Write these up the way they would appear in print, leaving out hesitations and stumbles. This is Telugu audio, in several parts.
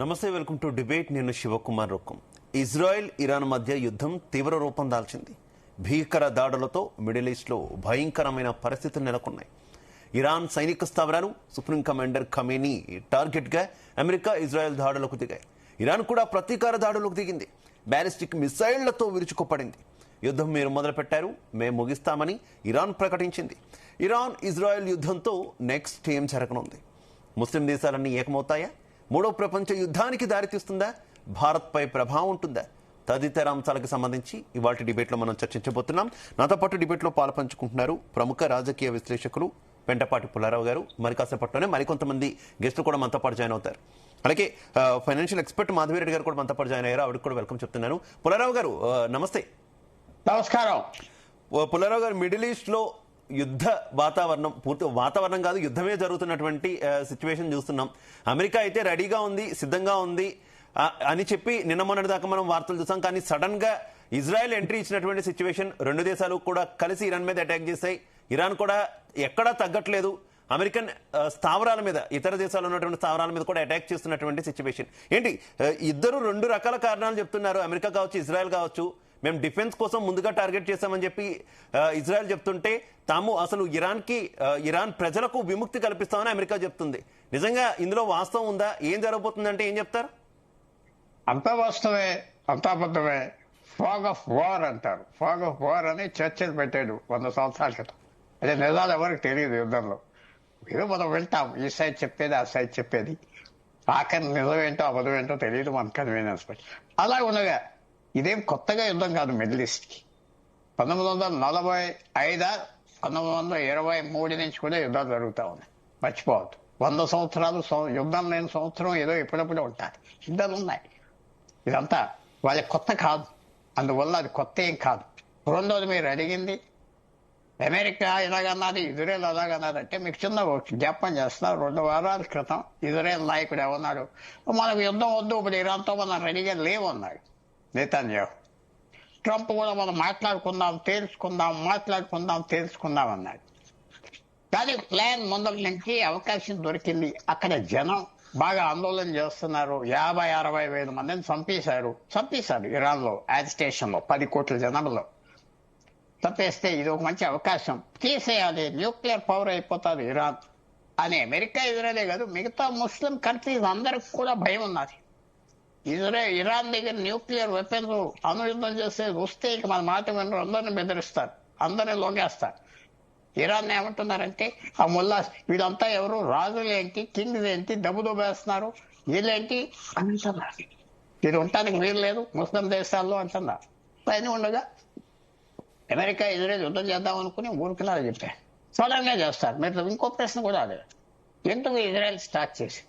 నమస్తే, వెల్కమ్ టు డిబేట్. నేను శివకుమార్ రొక్కం. ఇజ్రాయెల్ ఇరాన్ మధ్య యుద్ధం తీవ్ర రూపం దాల్చింది. భీకర దాడులతో మిడిల్ ఈస్ట్లో భయంకరమైన పరిస్థితులు నెలకొన్నాయి. ఇరాన్ సైనిక స్థావరాలు, సుప్రీం కమాండర్ ఖమేనీ టార్గెట్గా అమెరికా, ఇజ్రాయెల్ దాడులకు దిగాయి. ఇరాన్ కూడా ప్రతీకార దాడులకు దిగింది. బ్యాలిస్టిక్ మిసైళ్లతో విరుచుకుపడింది. యుద్ధం మీరు మొదలుపెట్టారు, మేము ముగిస్తామని ఇరాన్ ప్రకటించింది. ఇరాన్ ఇజ్రాయెల్ యుద్ధంతో నెక్స్ట్ ఏం జరగనుంది? ముస్లిం దేశాలన్నీ ఏకమవుతాయా? మూడో ప్రపంచ యుద్ధానికి దారితీస్తుందా? భారత్పై ప్రభావం ఉంటుందా? తదితర అంశాలకు సంబంధించి ఇవాళ డిబేట్లో మనం చర్చించబోతున్నాం. నాతో పాటు డిబేట్లో పాల్పంచుకుంటున్నారు ప్రముఖ రాజకీయ విశ్లేషకులు పెంటపాటి పుల్లారావు గారు. మరి కాసేపట్లోనే మరికొంతమంది గెస్టులు కూడా మనతో పాటు జాయిన్ అవుతారు. అలాగే ఫైనాన్షియల్ ఎక్స్పర్ట్ మాధవిరెడ్డి గారు కూడా మనతో పాటు జాయిన్ అయ్యారు. ఆవిడకి కూడా వెల్కమ్ చెప్తున్నాను. పుల్లారావు గారు నమస్తే. నమస్కారం. పుల్లారావు గారు, మిడిల్ ఈస్ట్ లో యుద్ధ వాతావరణం, పూర్తి వాతావరణం కాదు, యుద్ధమే జరుగుతున్నటువంటి సిచ్యువేషన్ చూస్తున్నాం. అమెరికా అయితే రెడీగా ఉంది, సిద్ధంగా ఉంది అని చెప్పి నిన్న మొన్నటి దాకా మనం వార్తలు చూసాం. కానీ సడన్ గా ఇజ్రాయెల్ ఎంట్రీ ఇచ్చినటువంటి సిచ్యువేషన్, రెండు దేశాలు కూడా కలిసి ఇరాన్ మీద అటాక్ చేశాయి. ఇరాన్ కూడా ఎక్కడా తగ్గట్లేదు. అమెరికన్ స్థావరాల మీద, ఇతర దేశాల్లో ఉన్నటువంటి స్థావరాల మీద కూడా అటాక్ చేస్తున్నటువంటి సిచ్యువేషన్ ఏంటి? ఇద్దరు రెండు రకాల కారణాలు చెప్తున్నారు. అమెరికా కావచ్చు, ఇజ్రాయెల్ కావచ్చు. మేము డిఫెన్స్ కోసం ముందుగా టార్గెట్ చేశామని చెప్పి ఇజ్రాయెల్ చెప్తుంటే, తాము అసలు ఇరాన్ ప్రజలకు విముక్తి కల్పిస్తామని అమెరికా చెప్తుంది. నిజంగా ఇందులో వాస్తవం ఉందా? ఏం జరగబోతుందంటే ఏం చెప్తారు? అంతా వాస్తవే, అంతా అబద్ధమే. ఫాగ్ ఆఫ్ వార్ అంటారు. ఫాగ్ ఆఫ్ వార్ అని చర్చలు పెట్టాడు 100 సంవత్సరాల క్రితం. అదే నిజాలు ఎవరికి తెలియదు యుద్ధంలో. ఏదో మనం వెళ్తాం, ఈ సైడ్ చెప్పేది ఆ సైడ్ చెప్పేది, ఆఖరి నిజమేంటో అబద్ధమేంటో తెలియదు మన కన్వీనియన్స్ బట్టి. అలా ఉండగా ఇదేం కొత్తగా యుద్ధం కాదు. మిడిల్ ఈస్ట్ కి 1945 1923 నుంచి కూడా యుద్ధాలు జరుగుతూ ఉన్నాయి. మర్చిపోవద్దు. 100 సంవత్సరాలు యుద్ధం లేని సంవత్సరం ఏదో ఎప్పుడప్పుడు ఉంటాయి. యుద్ధాలు ఉన్నాయి. ఇదంతా వాళ్ళకి కొత్త కాదు. అందువల్ల అది కొత్త ఏం కాదు. రెండోది, మీరు అడిగింది అమెరికా ఇలాగన్నది, ఇజ్రాయెల్ అలాగన్నదంటే మీకు చిన్న జ్ఞాపకం చేస్తున్నారు. 2 వారాల క్రితం ఇజ్రాయెల్ నాయకుడు ఏమన్నాడు? మనకు యుద్ధం వద్దు, ఇప్పుడు ఇరాన్తో మనం రెడీగా లేవన్నాడు నెతన్యాహు. ట్రంప్ కూడా మనం మాట్లాడుకుందాం తేల్చుకుందాం అన్నాడు. కానీ ప్లాన్ ముందర నుంచి అవకాశం దొరికింది. అక్కడ జనం బాగా ఆందోళన చేస్తున్నారు. 50-60 వేల మందిని చంపేశారు ఇరాన్ లో, యాజిటేషన్ లో 10 కోట్ల జనంలో చంపేస్తే ఇది ఒక మంచి అవకాశం, తీసేయాలి, న్యూక్లియర్ పవర్ అయిపోతుంది ఇరాన్ అని అమెరికా, ఇజ్రాయలే కాదు మిగతా ముస్లిం కంట్రీస్ అందరికి కూడా భయం ఉన్నది. ఇరాన్ దగ్గర న్యూక్లియర్ వెపన్స్ అణుయుద్ధం చేసేది వస్తే ఇక మన మాట వినరు, అందరిని బెదిరిస్తారు, అందరిని లొంగేస్తారు. ఇరాన్ ఏమంటున్నారంటే, ఆ ముల్లాస్ వీళ్ళంతా ఎవరు, రాజులు ఏంటి, కింగ్స్ ఏంటి, దెబ్బేస్తున్నారు, వీళ్ళేంటి అని అంటున్నారు. ఇది ఉండటానికి వీలు లేదు ముస్లిం దేశాల్లో అంటున్నారు. పైన ఉండగా అమెరికా, ఇజ్రాయెల్ యుద్ధం చేద్దాం అనుకుని ఊరికిలా చెప్పారు. సడన్ గా చేస్తారు. మీరు ఇంకో ప్రశ్న కూడా అదే, ఎందుకు ఇజ్రాయెల్ స్టార్ట్ చేసి?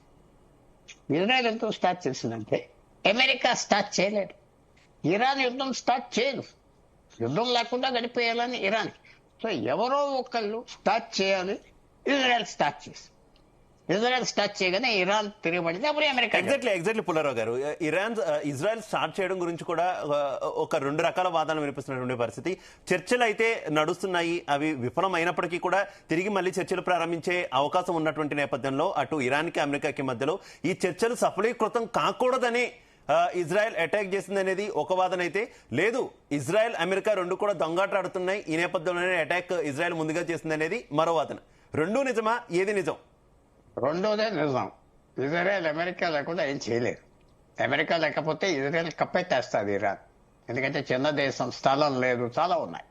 ఇజ్రాయెల్ ఎందుకు స్టార్ట్ చేసిందంటే అమెరికా స్టార్ట్ చేయలేదు, ఇరాన్ యుద్ధం స్టార్ట్ చేయదు. యుద్ధం లేకుండా గడిపేయాలని ఇరాన్. సో ఎవరో ఒకళ్ళు స్టార్ట్ చేయాలి. ఇజ్రాయెల్ స్టార్ట్ చేయగానే ఇరాన్ తిరగబడింది. అప్పుడు అమెరికా. ఎగ్జాక్ట్లీ పుల్లారావు గారు, ఇజ్రాయెల్ స్టార్ట్ చేయడం గురించి కూడా ఒక 2 రకాల వాదనలు వినిపిస్తున్నటువంటి పరిస్థితి. చర్చలు అయితే నడుస్తున్నాయి. అవి విఫలం అయినప్పటికీ కూడా తిరిగి మళ్ళీ చర్చలు ప్రారంభించే అవకాశం ఉన్నటువంటి నేపథ్యంలో అటు ఇరాన్కి అమెరికాకి మధ్యలో ఈ చర్చలు సఫలీకృతం కాకూడదని ఇజ్రాయెల్ అటాక్ చేసింది అనేది ఒక వాదన అయితే, లేదు ఇజ్రాయెల్ అమెరికా రెండు కూడా దొంగాటాడుతున్నాయి, ఈ నేపథ్యంలోనే అటాక్ ఇజ్రాయెల్ ముందుగా చేసింది అనేది మరో వాదన. రెండూ నిజమా? ఏది నిజం? రెండోదే నిజం. ఇజ్రాయెల్ అమెరికా లేకుండా ఏం చేయలేదు. అమెరికా లేకపోతే ఇజ్రాయెల్ కప్పెట్టేస్తుంది ఇరాన్. ఎందుకంటే చిన్న దేశం, స్థలం లేదు, చాలా ఉన్నాయి.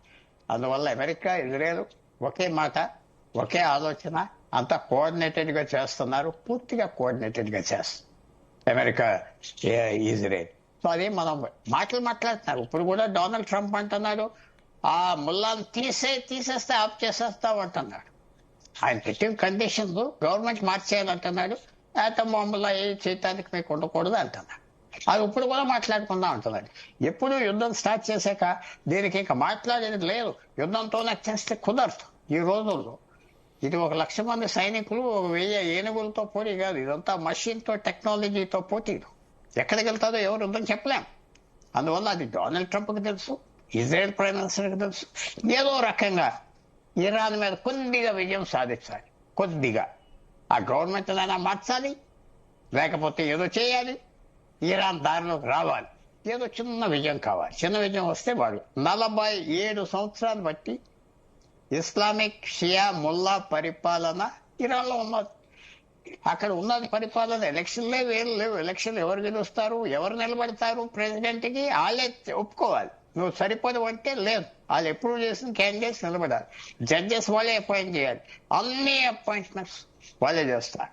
అందువల్ల అమెరికా, ఇజ్రాయెల్ ఒకే మాట, ఒకే ఆలోచన, అంతా కోఆర్డినేటెడ్ గా చేస్తున్నారు. పూర్తిగా కోఆర్డినేటెడ్ గా చేస్తారు అమెరికా, ఇజ్రాయెల్. సో అది మనం మాట్లాడుతున్నారు. ఇప్పుడు కూడా డొనాల్డ్ ట్రంప్ అంటున్నాడు, ఆ ముల్లాను తీసేస్తే ఆఫ్ చేసేస్తాం అంటున్నాడు. ఆయన పెట్టిన కండిషన్స్ గవర్నమెంట్ మార్చేయాలంటున్నాడు. ఆటం బాంబులా ఏ చేయటానికి మీకు ఉండకూడదు అంటున్నాడు. అది ఇప్పుడు కూడా మాట్లాడుకుందాం అంటున్నాడు. ఎప్పుడు యుద్ధం స్టార్ట్ చేశాక దీనికి ఇంకా మాట్లాడేది లేదు. యుద్ధంతోనే చేస్తే కుదరదు ఈ రోజుల్లో. ఇది 1,00,000 మంది సైనికులు, 1000 ఏనుగులతో పోటీ కాదు. ఇదంతా మషిన్తో, టెక్నాలజీతో పోటీలు. ఎక్కడికి వెళ్తాదో ఎవరు యుద్ధం చెప్పలేం. అందువల్ల అది డొనాల్డ్ ట్రంప్కి తెలుసు, ఇజ్రాయెల్ ప్రైమ్ మినిస్టర్కి తెలుసు. ఏదో రకంగా ఇరాన్ మీద కొద్దిగా విజయం సాధించాలి. కొద్దిగా ఆ గవర్నమెంట్ అయినా మార్చాలి, లేకపోతే ఏదో చేయాలి. ఇరాన్ దారిలోకి రావాలి, ఏదో చిన్న విజయం కావాలి. చిన్న విజయం వస్తే వాడు 47 సంవత్సరాలు బట్టి ఇస్లామిక్ షియా ముల్లా పరిపాలన ఇరాన్లో ఉన్నది. అక్కడ ఉన్నది పరిపాలన. ఎలక్షన్లే వేరు లేవు. ఎలక్షన్ ఎవరు గెలుస్తారు, ఎవరు నిలబడతారు ప్రెసిడెంట్ కి వాళ్ళే ఒప్పుకోవాలి. నువ్వు సరిపోదు అంటే లేదు, వాళ్ళు ఎప్పుడు చేసిన క్యాండిడేట్స్ నిలబడాలి. జడ్జెస్ వాళ్ళే అపాయింట్ చేయాలి. అన్ని అపాయింట్మెంట్స్ వాళ్ళే చేస్తారు.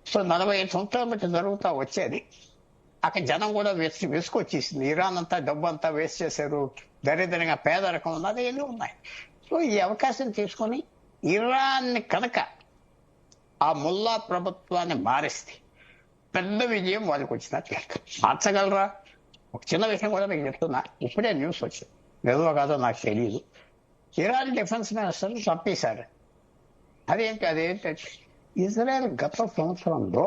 సో 45 సంవత్సరాల బట్టి జరుగుతా వచ్చేది. అక్కడ జనం కూడా విసుకొచ్చేసింది. ఇరాన్ అంతా డబ్బు అంతా వేస్ట్ చేశారు, దరిద్రంగా పేదరికం ఉన్నది, ఎన్ని ఉన్నాయి. సో ఈ అవకాశం తీసుకొని ఇరాన్ కనుక ఆ ముల్లా ప్రభుత్వాన్ని మారిస్తే పెద్ద విజయం వాళ్ళకి వచ్చినట్టు లెక్క. మార్చగలరా? ఒక చిన్న విషయం కూడా మీకు చెప్తున్నా. ఇప్పుడే న్యూస్ వచ్చింది, నిజమో కాదో నాకు తెలియదు. ఇరాన్ డిఫెన్స్ మినిస్టర్ చంపేశారు. అదేంటి ఇజ్రాయెల్ గత సంవత్సరంలో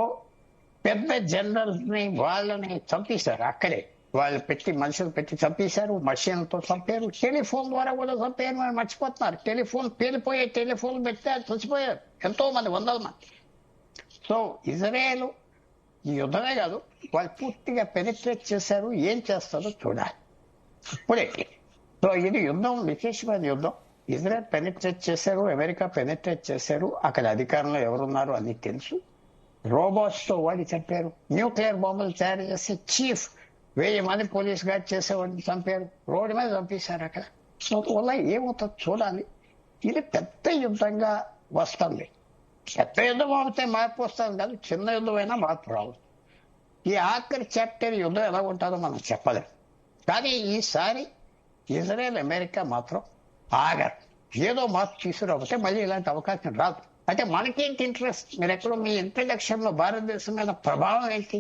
పెద్ద జనరల్స్ ని వాళ్ళని చంపేశారు. అక్కడే వాళ్ళు మనుషులు పెట్టి చంపేశారు, మషిన్లతో చంపారు, టెలిఫోన్ ద్వారా కూడా చంపారు. వాళ్ళు మర్చిపోతున్నారు. టెలిఫోన్ పేలిపోయే టెలిఫోన్ పెడితే చచ్చిపోయారు ఎంతో మంది, 100 మంది. సో ఇజ్రాయెల్ ఈ యుద్ధమే కాదు, వాళ్ళు పూర్తిగా పెనిట్రేట్ చేశారు. ఏం చేస్తారో చూడాలి ఇప్పుడే. సో ఇది యుద్ధం, విశేషమైన యుద్ధం. ఇజ్రాయెల్ పెనిట్రేట్ చేశారు, అమెరికా పెనిట్రేట్ చేశారు. అక్కడ అధికారంలో ఎవరున్నారో అన్ని తెలుసు. రోబోట్స్ తో వాడి చంపారు. న్యూక్లియర్ బాంబులు తయారు చేసి చీఫ్ 1000 మంది పోలీస్ గార్డ్ చేసేవాడిని చంపారు. రోడ్డు మీద చంపేశారు అక్కడ. సో వల్ల ఏమవుతుంది చూడాలి. ఇది పెద్ద యుద్ధంగా వస్తుంది. పెద్ద యుద్ధం అవుతే మార్పు వస్తుంది కాదు, చిన్న యుద్ధం అయినా మార్పు రావు. ఈ ఆఖరి చాప్టర్ యుద్ధం ఎలా ఉంటుందో మనం చెప్పలేం. కానీ ఈసారి ఇజ్రాయెల్ అమెరికా మాత్రం ఆగరు. ఏదో మార్పు తీసుకురాకపోతే మళ్ళీ ఇలాంటి అవకాశం రాదు. అంటే మనకేంటి ఇంట్రెస్ట్, మీరు ఎక్కడో మీ ఇంట్రడక్షన్ లో భారతదేశం మీద ప్రభావం ఏంటి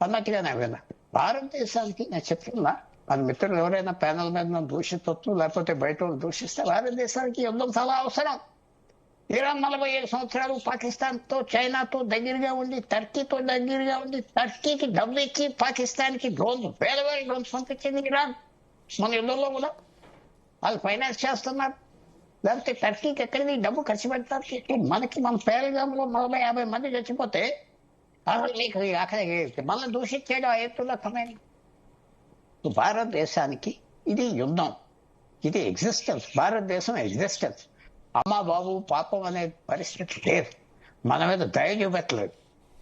అన్నట్టుగా నేను విన్నా. భారతదేశానికి నేను చెప్తున్నా, మన మిత్రులు ఎవరైనా ప్యానల్ మీద నన్ను దూషించవచ్చు, లేకపోతే బయట వాళ్ళు దూషిస్తే, భారతదేశానికి యుద్ధం చాలా అవసరం. ఇరాన్ 47 సంవత్సరాలు పాకిస్తాన్ తో చైనాతో దగ్గరగా ఉండి, టర్కీతో దగ్గరగా ఉండి, టర్కీకి డబ్బు ఇచ్చి పాకిస్తాన్ కి డ్రోన్స్, వేల డ్రోన్స్ పంపించింది ఇరాన్. మన యుద్ధంలో కూడా వాళ్ళు ఫైనాన్స్ చేస్తున్నారు. లేకపోతే టర్కీకి ఎక్కడికి డబ్బు ఖర్చు పెడతారు. మనకి మన పేరగాంలో 40-50 మంది చచ్చిపోతే అక్కడ మళ్ళీ దూషించేయడం ఎత్తులో సమయం. భారతదేశానికి ఇది యుద్ధం, ఇది ఎగ్జిస్టెన్స్. భారతదేశం ఎగ్జిస్టెన్స్. అమ్మా బాబు పాపం అనే పరిస్థితి లేదు. మన మీద దయ చూపెట్టలేదు,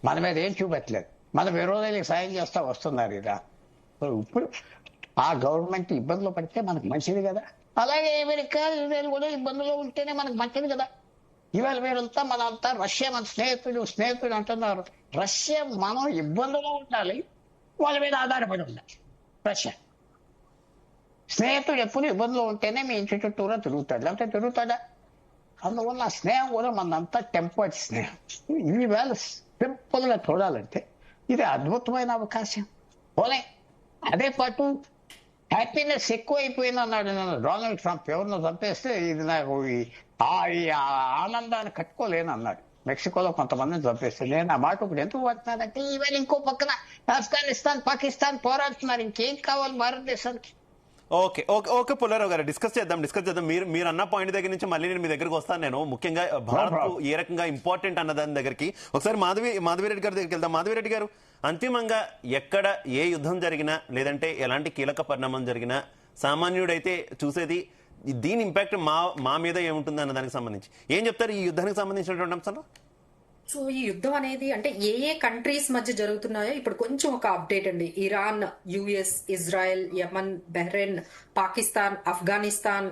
మన మీద ఏం చూపెట్టలేదు. మన విరోధానికి సాయం చేస్తా వస్తున్నారు ఇలా. ఇప్పుడు ఆ గవర్నమెంట్ ఇబ్బందులు పడితే మనకు మంచిది కదా. అలాగే అమెరికా ఇజ్రాయెల్ కూడా ఇబ్బందులు ఉంటేనే మనకు మంచిది కదా. ఇవాళ మీరంతా మనంతా రష్యా మన స్నేహితుడు అంటున్నారు. రష్యా మనం ఇబ్బందులో ఉండాలి, వాళ్ళ మీద ఆధారపడి ఉండాలి. రష్యా స్నేహితుడు ఎప్పుడు ఇబ్బందులు ఉంటేనే మీ ఇంటి చుట్టూరా తిరుగుతాడు, లేకపోతే తిరుగుతాడా? అందువల్ల ఆ స్నేహం కూడా మనంతా టెంపర్డ్ స్నేహం. ఈవేళ సింపుల్ గా చూడాలంటే ఇది అద్భుతమైన అవకాశం. పోలే అదే పాటు హ్యాపీనెస్ ఎక్కువ అయిపోయింది అన్నాడు డొనాల్డ్ ట్రంప్. ఎవరినో చంపేస్తే ఇది నాకు ఈ ఆనందాన్ని కట్టుకోలేను అన్నాడు. మెక్సికోలో కొంతమందిని చంపేస్తే నేను ఆ మాట ఇప్పుడు ఎందుకు పడుతున్నానంటే, ఈవేళ ఇంకో పక్కన ఆఫ్ఘనిస్తాన్ పాకిస్తాన్ పోరాడుతున్నారు. ఇంకేం కావాలి భారతదేశానికి? ఓకే ఓకే ఓకే పుల్లారావు గారు, డిస్కస్ చేద్దాం. మీరు అన్న పాయింట్ దగ్గర నుంచి మళ్ళీ నేను మీ దగ్గరకు వస్తాను. నేను ముఖ్యంగా భారత్ ఏ రకంగా ఇంపార్టెంట్ అన్న దాని దగ్గరికి ఒకసారి మాధవిరెడ్డి గారి దగ్గరికి వెళ్దాం. మాధవిరెడ్డి గారు, అంతిమంగా ఎక్కడ ఏ యుద్ధం జరిగినా లేదంటే ఎలాంటి కీలక పరిణామం జరిగినా సామాన్యుడైతే చూసేది దీని ఇంపాక్ట్ మా మీద ఏముంటుంది అన్న దానికి సంబంధించి ఏం చెప్తారు ఈ యుద్ధానికి సంబంధించినటువంటి అంశంలో? సో ఈ యుద్ధం అనేది అంటే ఏ కంట్రీస్ మధ్య జరుగుతున్నాయో ఇప్పుడు కొంచెం ఒక అప్డేట్ అండి. Iran, US, Israel, Yemen, Bahrain, Pakistan, Afghanistan,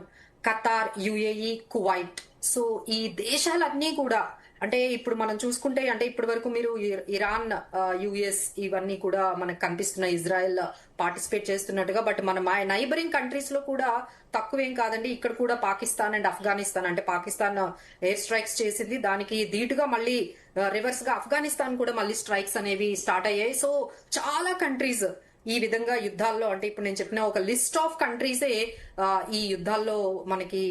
Qatar, UAE, Kuwait. So ఈ దేశాలన్నీ కూడా అంటే ఇప్పుడు మనం చూసుకుంటే అంటే ఇప్పటి వరకు మీరు ఇరాన్, యుఎస్ ఇవన్నీ కూడా మనకు కనిపిస్తున్నాయి, ఇజ్రాయెల్ పార్టిసిపేట్ చేస్తున్నట్టుగా. బట్ మన నైబరింగ్ కంట్రీస్ లో కూడా తక్కువేం కాదండి. ఇక్కడ కూడా పాకిస్తాన్ అండ్ ఆఫ్ఘనిస్తాన్, అంటే పాకిస్తాన్ ఎయిర్ స్ట్రైక్స్ చేసింది, దానికి ధీటుగా మళ్ళీ రివర్స్ గా ఆఫ్ఘనిస్తాన్ కూడా మళ్ళీ స్ట్రైక్స్ అనేవి స్టార్ట్ అయ్యాయి. సో చాలా కంట్రీస్ ఈ విధంగా యుద్ధాల్లో అంటే ఇప్పుడు నేను చెప్పిన ఒక లిస్ట్ ఆఫ్ కంట్రీసే ఈ యుద్ధాల్లో మనకి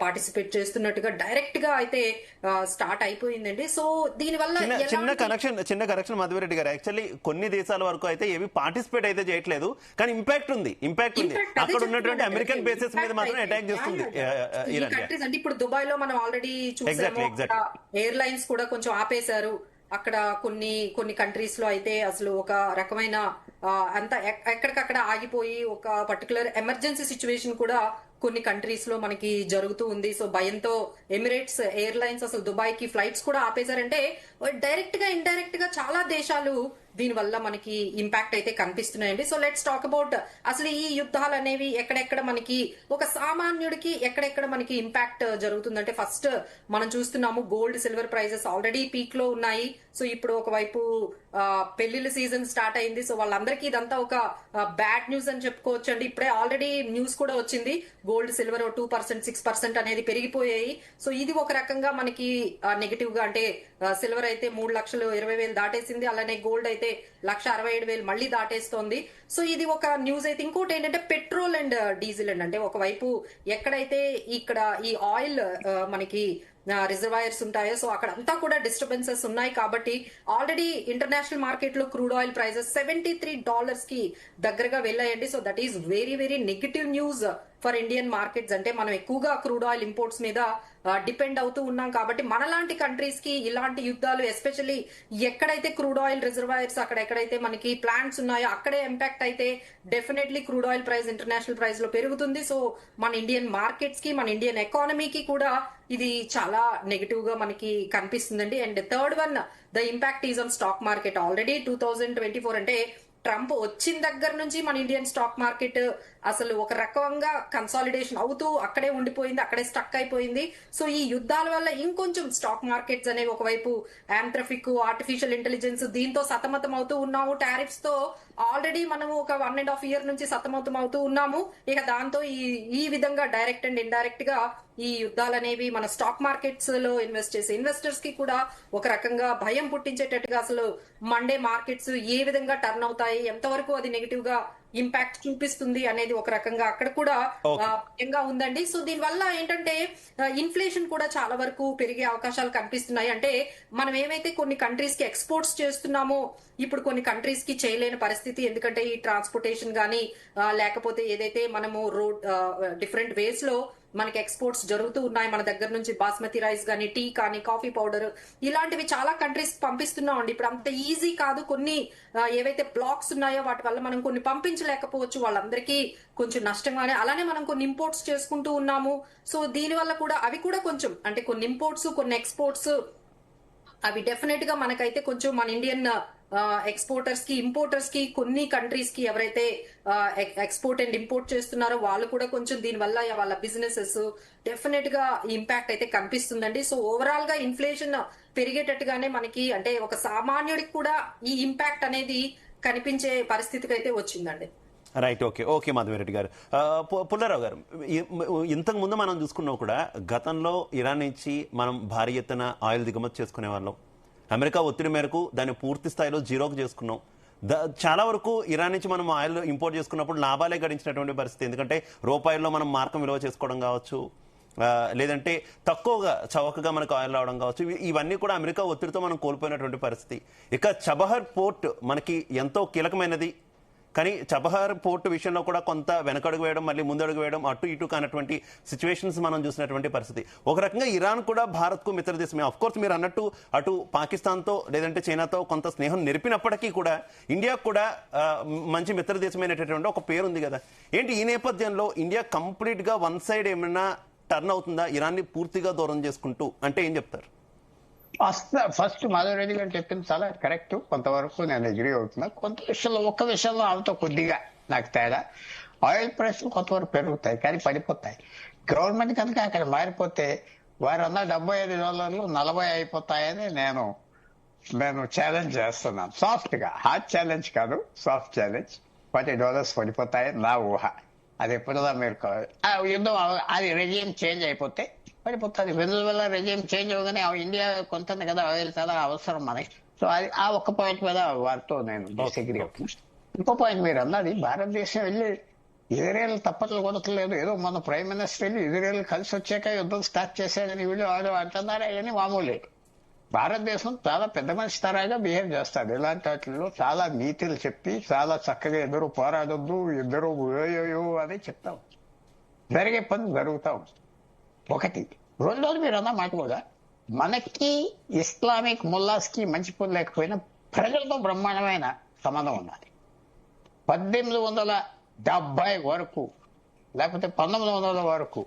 పార్టిసిపేట్ చేస్తున్నట్టుగా డైరెక్ట్ గా అయితే స్టార్ట్ అయిపోయిందండి. సో దీనివల్ల చిన్న కరెక్షన్ మాధవిరెడ్డి గారు, యాక్చువల్లీ కొన్ని దేశాల వరకు అయితే ఏవి పార్టిసిపేట్ అయితే చేయట్లేదు, కానీ ఇంపాక్ట్ ఉంది. అక్కడ ఉన్నటువంటి అమెరికన్ బేసెస్ మీద మాత్రం అటాక్ చేస్తుంది కంట్రీస్. అంటే ఇప్పుడు దుబాయ్ లో మనం ఆల్రెడీ చూసాము, ఎయిర్ లైన్స్ కూడా కొంచెం ఆపేశారు. అక్కడ కొన్ని కొన్ని కంట్రీస్ లో అయితే అసలు ఒక రకమైన అంతా ఎక్కడికక్కడ ఆగిపోయి ఒక పర్టికులర్ ఎమర్జెన్సీ సిచ్యువేషన్ కూడా కొన్ని కంట్రీస్ లో మనకి జరుగుతూ ఉంది. సో భయంతో ఎమిరేట్స్ ఎయిర్లైన్స్ అసలు దుబాయ్ కి ఫ్లైట్స్ కూడా ఆపేశారంటే డైరెక్ట్ గా ఇండైరెక్ట్ గా చాలా దేశాలు దీని వల్ల మనకి ఇంపాక్ట్ అయితే కనిపిస్తున్నాయండి. సో లెట్స్ టాక్ అబౌట్ అసలు ఈ యుద్ధాలు అనేవి ఎక్కడెక్కడ మనకి ఒక సామాన్యుడికి ఎక్కడెక్కడ మనకి ఇంపాక్ట్ జరుగుతుందంటే ఫస్ట్ మనం చూస్తున్నాము gold silver prices already peak లో ఉన్నాయి. సో ఇప్పుడు ఒకవైపు పెళ్లిళ్ళ సీజన్ స్టార్ట్ అయింది. సో వాళ్ళందరికీ ఇదంతా ఒక బ్యాడ్ న్యూస్ అని చెప్పుకోవచ్చు అండి. ఇప్పుడే ఆల్రెడీ న్యూస్ కూడా వచ్చింది, గోల్డ్ సిల్వర్ 2%, 6% అనేది పెరిగిపోయాయి. సో ఇది ఒక రకంగా మనకి నెగిటివ్ గా, అంటే సిల్వర్ అయితే 3,20,000 దాటేసింది, అలానే గోల్డ్ అయితే 1,67,000 మళ్ళీ దాటేస్తోంది. సో ఇది ఒక న్యూస్ అయితే. ఇంకోటి ఏంటంటే పెట్రోల్ అండ్ డీజిల్ అండి, అంటే ఒకవైపు ఎక్కడైతే ఇక్కడ ఈ ఆయిల్ మనకి రిజర్వాయర్స్ ఉంటాయో సో అక్కడ అంతా కూడా డిస్టర్బెన్సెస్ ఉన్నాయి. కాబట్టి ఆల్రెడీ ఇంటర్నేషనల్ మార్కెట్ లో క్రూడ్ ఆయిల్ ప్రైసెస్ $73 కి దగ్గరగా వెళ్ళాయండి. So that is very very negative news for Indian markets. అంటే మనం ఎక్కువగా క్రూడ్ ఆయిల్ ఇంపోర్ట్స్ మీద డిపెండ్ అవుతూ ఉన్నాం. కాబట్టి మనలాంటి కంట్రీస్ కి ఇలాంటి యుద్ధాలు ఎస్పెషల్లీ ఎక్కడైతే క్రూడ్ ఆయిల్ రిజర్వాయర్స్ అక్కడ ఎక్కడైతే మనకి ప్లాంట్స్ ఉన్నాయో అక్కడే ఇంపాక్ట్ అయితే definitely crude oil price international price లో పెరుగుతుంది. సో మన ఇండియన్ మార్కెట్స్ కి మన ఇండియన్ ఎకానమీకి కూడా ఇది చాలా నెగిటివ్ గా మనకి కనిపిస్తుందండి. And third one, the impact is on stock market. Already 2024 అంటే ట్రంప్ వచ్చిన దగ్గర నుంచి మన ఇండియన్ స్టాక్ మార్కెట్ అసలు ఒక రకంగా కన్సాలిడేషన్ అవుతూ అక్కడే ఉండిపోయింది, అక్కడే స్టక్ అయిపోయింది. సో ఈ యుద్ధాల వల్ల ఇంకొంచెం స్టాక్ మార్కెట్స్ అనేవి ఒకవైపు యాంథ్రఫిక్, ఆర్టిఫిషియల్ ఇంటెలిజెన్స్ దీంతో సతమతం అవుతూ ఉన్నాము. టారిఫ్స్ తో ఆల్రెడీ మనము ఒక 1.5 year నుంచి సతమతం అవుతూ ఉన్నాము. ఇక దాంతో ఈ విధంగా డైరెక్ట్ అండ్ ఇండైరెక్ట్ గా ఈ యుద్ధాలు అనేవి మన స్టాక్ మార్కెట్స్ లో ఇన్వెస్ట్ చేసే ఇన్వెస్టర్స్ కి కూడా ఒక రకంగా భయం పుట్టించేటట్టుగా అసలు మండే మార్కెట్స్ ఏ విధంగా టర్న్ అవుతాయి, ఎంతవరకు అది నెగిటివ్ గా ఇంపాక్ట్ చూపిస్తుంది అనేది ఒక రకంగా అక్కడ కూడా భయంగా ఉందండి. సో దీని వల్ల ఏంటంటే ఇన్ఫ్లేషన్ కూడా చాలా వరకు పెరిగే అవకాశాలు కనిపిస్తున్నాయి. అంటే మనం ఏమైతే కొన్ని కంట్రీస్ కి ఎక్స్పోర్ట్స్ చేస్తున్నామో ఇప్పుడు కొన్ని కంట్రీస్ కి చేయలేని పరిస్థితి. ఎందుకంటే ఈ ట్రాన్స్పోర్టేషన్ గానీ లేకపోతే ఏదైతే మనము రోడ్ డిఫరెంట్ వేస్ లో మనకి ఎక్స్పోర్ట్స్ జరుగుతూ ఉన్నాయి. మన దగ్గర నుంచి బాస్మతి రైస్ కానీ, టీ కానీ, కాఫీ పౌడర్ ఇలాంటివి చాలా కంట్రీస్ పంపిస్తున్నాం అండి. ఇప్పుడు అంత ఈజీ కాదు. కొన్ని ఏవైతే బ్లాక్స్ ఉన్నాయో వాటి వల్ల మనం కొన్ని పంపించలేకపోవచ్చు, వాళ్ళందరికీ కొంచెం నష్టంగానే. అలానే మనం కొన్ని ఇంపోర్ట్స్ చేసుకుంటూ ఉన్నాము. సో దీని వల్ల కూడా అవి కూడా కొంచెం, అంటే కొన్ని ఇంపోర్ట్స్ కొన్ని ఎక్స్పోర్ట్స్ అవి డెఫినెట్ గా మనకైతే కొంచెం మన ఇండియన్ ఎక్స్పోర్టర్స్ కి, ఇంపోర్టర్స్ కి, కొన్ని కంట్రీస్ కి ఎవరైతే ఎక్స్పోర్ట్ అండ్ ఇంపోర్ట్ చేస్తున్నారో వాళ్ళు కూడా కొంచెం దీని వల్ల వాళ్ళ బిజినెసెస్ డెఫినెట్ గా ఇంపాక్ట్ అయితే కనిపిస్తుందండి. సో ఓవరాల్ గా ఇన్ఫ్లేషన్ పెరిగేటట్టుగానే మనకి, అంటే ఒక సామాన్యుడికి కూడా ఈ ఇంపాక్ట్ అనేది కనిపించే పరిస్థితికి అయితే వచ్చిందండి. రైట్, ఓకే మాధవిరెడ్డి గారు. పుల్లారావు గారు, ఇంతకు ముందు మనం చూసుకున్నాం కూడా గతంలో ఇరాన్ నుంచి మనం భారీ ఎత్తున ఆయిల్ దిగుమతి చేసుకునే వాళ్ళం. అమెరికా ఒత్తిడి మేరకు దాన్ని పూర్తి స్థాయిలో జీరోకు చేసుకున్నాం. చాలా వరకు ఇరాన్ నుంచి మనం ఆయిల్ ఇంపోర్ట్ చేసుకున్నప్పుడు లాభాలే గడించినటువంటి పరిస్థితి. ఎందుకంటే రూపాయల్లో మనం మార్కం విలువ చేసుకోవడం కావచ్చు, లేదంటే తక్కువగా చవకగా మనకు ఆయిల్ రావడం కావచ్చు, ఇవన్నీ కూడా అమెరికా ఒత్తిడితో మనం కోల్పోయినటువంటి పరిస్థితి. ఇక చబహర్ పోర్ట్ మనకి ఎంతో కీలకమైనది. కానీ చబహార్ పోర్టు విషయంలో కూడా కొంత వెనకడుగు వేయడం, మళ్ళీ ముందడుగు వేయడం, అటు ఇటు కానటువంటి సిచ్యువేషన్స్ మనం చూసినటువంటి పరిస్థితి. ఒక రకంగా ఇరాన్ కూడా భారత్కు మిత్రదేశమే. ఆఫ్ కోర్స్ మీరు అన్నట్టు అటు పాకిస్తాన్తో లేదంటే చైనాతో కొంత స్నేహం నెరిపినప్పటికీ కూడా ఇండియా కూడా మంచి మిత్రదేశమైనటువంటి ఒక పేరు ఉంది కదా. ఏంటి ఈ నేపథ్యంలో ఇండియా కంప్లీట్ గా వన్ సైడ్ ఏమైనా టర్న్ అవుతుందా ఇరాన్ని పూర్తిగా దూరం చేసుకుంటూ? అంటే ఏం చెప్తారు? ఫస్ట్ మాధవరెడ్డి గారు చెప్పింది చాలా కరెక్ట్, కొంతవరకు నేను అగ్రీ అవుతున్నా. కొంత విషయంలో ఒక్క విషయంలో ఆమెతో కొద్దిగా నాకు తేడా. ఆయిల్ ప్రైస్లు కొంతవరకు పెరుగుతాయి కానీ పడిపోతాయి. గవర్నమెంట్ కనుక అక్కడ మారిపోతే వారన్నా $75 40 అయిపోతాయని నేను ఛాలెంజ్ చేస్తున్నాను. సాఫ్ట్ గా, హార్డ్ ఛాలెంజ్ కాదు, సాఫ్ట్ ఛాలెంజ్. $40 పడిపోతాయని నా ఊహ. అది ఎప్పుడుదా మీరు యుద్ధం అది రెజ్యూమ్ చేంజ్ అయిపోతే పడిపోతుంది. వెనుజువేలా రెజ్యూమ్ చేంజ్ అవగానే ఇండియా కొంటుంది కదా ఆయిల్, చాలా అవసరం మనకి. సో అది ఆ ఒక్క పాయింట్ మీద వారితో నేను డిసగ్రీ అవుతున్నాను. ఇంకో పాయింట్ మీరు అన్నది, భారతదేశం వెళ్ళి ఇజ్రాయెల్ తప్పట్లు కొడతలేదు. ఏదో మన ప్రైమ్ మినిస్టర్ వెళ్ళి ఇజ్రాయెల్ కలిసి వచ్చాక యుద్ధం స్టార్ట్ చేశాడని వీళ్ళు వాళ్ళు అంటున్నారు. అవన్నీ మామూలే. భారతదేశం చాలా పెద్ద మనిషి తరాగా బిహేవ్ చేస్తాడు. ఇలాంటి వాటిల్లో చాలా నీతులు చెప్పి చాలా చక్కగా ఎదురు పోరాడొద్దు, ఇద్దరు అని చెప్తాం. జరిగే పని జరుగుతాం. ఒకటి. రెండోది మీరు అన్న మాట కూడా మనకి ఇస్లామిక్ ముల్లాస్కి మంచి పని లేకపోయినా ప్రజలతో బ్రహ్మాండమైన సంబంధం ఉన్నది. 1870 వరకు లేకపోతే 1900 వరకు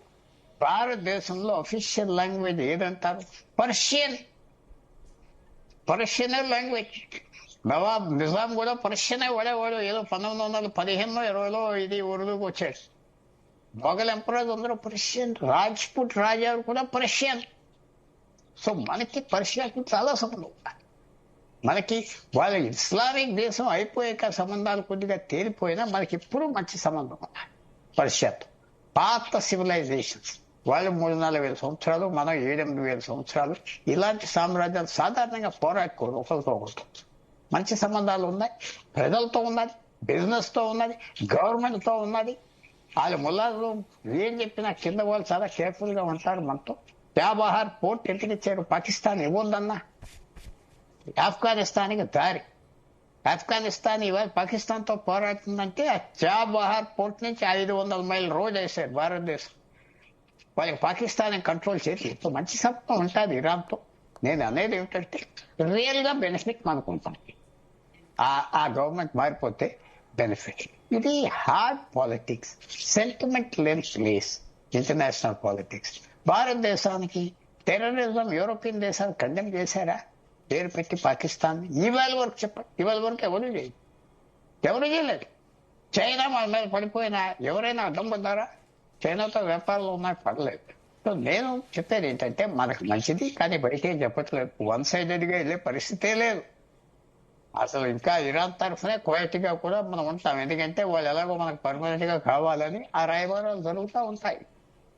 భారతదేశంలో అఫీషియల్ లాంగ్వేజ్ ఏదంటారు? Persian language. నవాబ్ నిజాం కూడా పర్షియనే వాడేవాడు. ఏదో 1915-20లో ఇది ఉర్దూకు వచ్చాడు. మొఘల్ ఎంపరర్స్ అందరూ పర్షియన్, రాజ్పుట్ రాజాలు కూడా పర్షియన్. సో మనకి పర్షియాకి చాలా సంబంధం ఉన్నాయి. మనకి వాళ్ళ ఇస్లామిక్ దేశం అయిపోయాక సంబంధాలు కొద్దిగా తేలిపోయినా మనకి ఇప్పుడు మంచి సంబంధం ఉన్నాయి పర్షియాతో. పాత సివిలైజేషన్స్ వాళ్ళు 3-4 సంవత్సరాలు, మనం 7-8 సంవత్సరాలు. ఇలాంటి సామ్రాజ్యాలు సాధారణంగా పోరాడుకోరు ఒకరితో ఒకరు. మంచి సంబంధాలు ఉన్నాయి, ప్రజలతో ఉన్నది, బిజినెస్ తో ఉన్నది, గవర్నమెంట్ తో ఉన్నది. వాళ్ళు ముల్లాలు ఏం చెప్పినా కింద వాళ్ళు చాలా కేర్ఫుల్ గా ఉంటారు మనతో. చాబహార్ పోర్ట్ ఎందుకు ఇచ్చారు? పాకిస్తాన్ ఇవ్వద్దన్నా. ఆఫ్ఘనిస్తాన్కి దారి. ఆఫ్ఘనిస్తాన్ ఇవాళ పాకిస్తాన్ తో పోరాడుతుందంటే ఆ చాబహార్ పోర్ట్ నుంచి 500 మైల్ రోడ్ వేశారు భారతదేశం. వాళ్ళకి పాకిస్తాన్ కంట్రోల్ చేసి మంచి సంబంధం ఉంటుంది ఇరాన్తో. నేను అనేది ఏమిటంటే రియల్ గా బెనిఫిట్ మనకు ఉంటుంది. ఆ గవర్నమెంట్ మారిపోతే బెనిఫిట్. ఇది హార్డ్ పాలిటిక్స్, సెంటిమెంట్ లేని ప్లేస్ ఇంటర్నేషనల్ పాలిటిక్స్. భారతదేశానికి టెర్రరిజం యూరోపియన్ దేశాలు కండెమ్ చేశారా? పేరు పెట్టి పాకిస్తాన్ ఇవాళ వరకు చెప్పండి. ఇవాళ వరకు ఎవరు చేయలేదు. చైనా మన మీద పడిపోయినా ఎవరైనా అడ్డం పడ్డారా? చైనాతో వ్యాపారాలు ఉన్నాయి, పడలేదు. సో నేను చెప్పేది ఏంటంటే మనకు మంచిది, కానీ బయటేం చెప్పట్లేదు. 1 sided గా వెళ్ళే పరిస్థితే లేదు అసలు. ఇంకా ఇరాన్ తరఫునే క్వైట్ గా కూడా మనం ఉంటాం. ఎందుకంటే వాళ్ళు ఎలాగో మనకు పర్మనెంట్ గా కావాలని ఆ రాయబారాలు జరుగుతూ ఉంటాయి.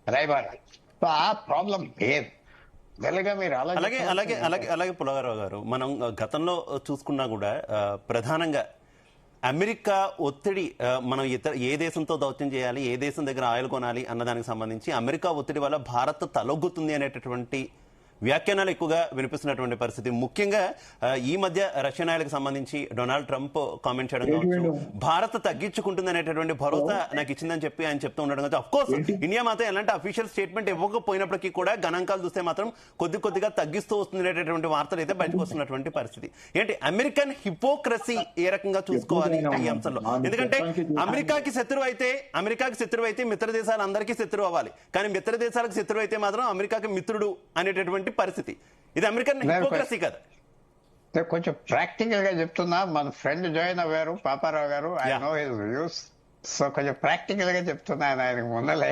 రాయబారాలు. సో ఆ ప్రాబ్లం లేదు. మెల్లగా మీరు అలాగే అలాగే అలాగే అలాగే పుల్లారావు గారు, మనం గతంలో చూసుకున్నా కూడా ప్రధానంగా అమెరికా ఒత్తిడి, మనం ఏ దేశంతో దౌత్యం చేయాలి, ఏ దేశం దగ్గర ఆయిల్ కొనాలి అన్నదానికి సంబంధించి అమెరికా ఒత్తిడి వల్ల భారత్ తలొగ్గుతుంది అనేటటువంటి వ్యాఖ్యానాలు ఎక్కువగా వినిపిస్తున్నటువంటి పరిస్థితి. ముఖ్యంగా ఈ మధ్య రష్యన్ ఆయిల్కి సంబంధించి డొనాల్డ్ ట్రంప్ కామెంట్ చేయడం కావచ్చు, భారత్ తగ్గించుకుంటుంది అనేటటువంటి భరోసా నాకు ఇచ్చిందని చెప్పి ఆయన చెప్తూ ఉండడం కావచ్చు. అఫ్ కోర్స్ ఇండియా మాత్రం ఎలాంటి అఫీషియల్ స్టేట్మెంట్ ఇవ్వకపోయినప్పటికీ కూడా గణాంకాలు చూస్తే మాత్రం కొద్దిగా తగ్గిస్తూ వస్తుంది అనేటటువంటి వార్తలు అయితే బయటకు వస్తున్నటువంటి పరిస్థితి. ఏంటి అమెరికన్ హిపోక్రసీ ఏ రకంగా చూసుకోవాలి ఈ అంశంలో? ఎందుకంటే అమెరికాకి శత్రువు అయితే మిత్ర దేశాలు అందరికీ శత్రువు అవ్వాలి, కానీ మిత్ర దేశాలకు శత్రువు అయితే మాత్రం అమెరికాకి మిత్రుడు అనేటటువంటి పరిస్థితి. ఇది అమెరికన్ హిపోక్రసీ కదా. కొంచెం ప్రాక్టికల్ గా చెప్తున్నా. మన ఫ్రెండ్ జాయిన్ అవ్వారు పాపారావు గారు. I know his views. So కొంచెం ప్రాక్టికల్ గా చెప్తున్నాను ఆయనకు ముందలే.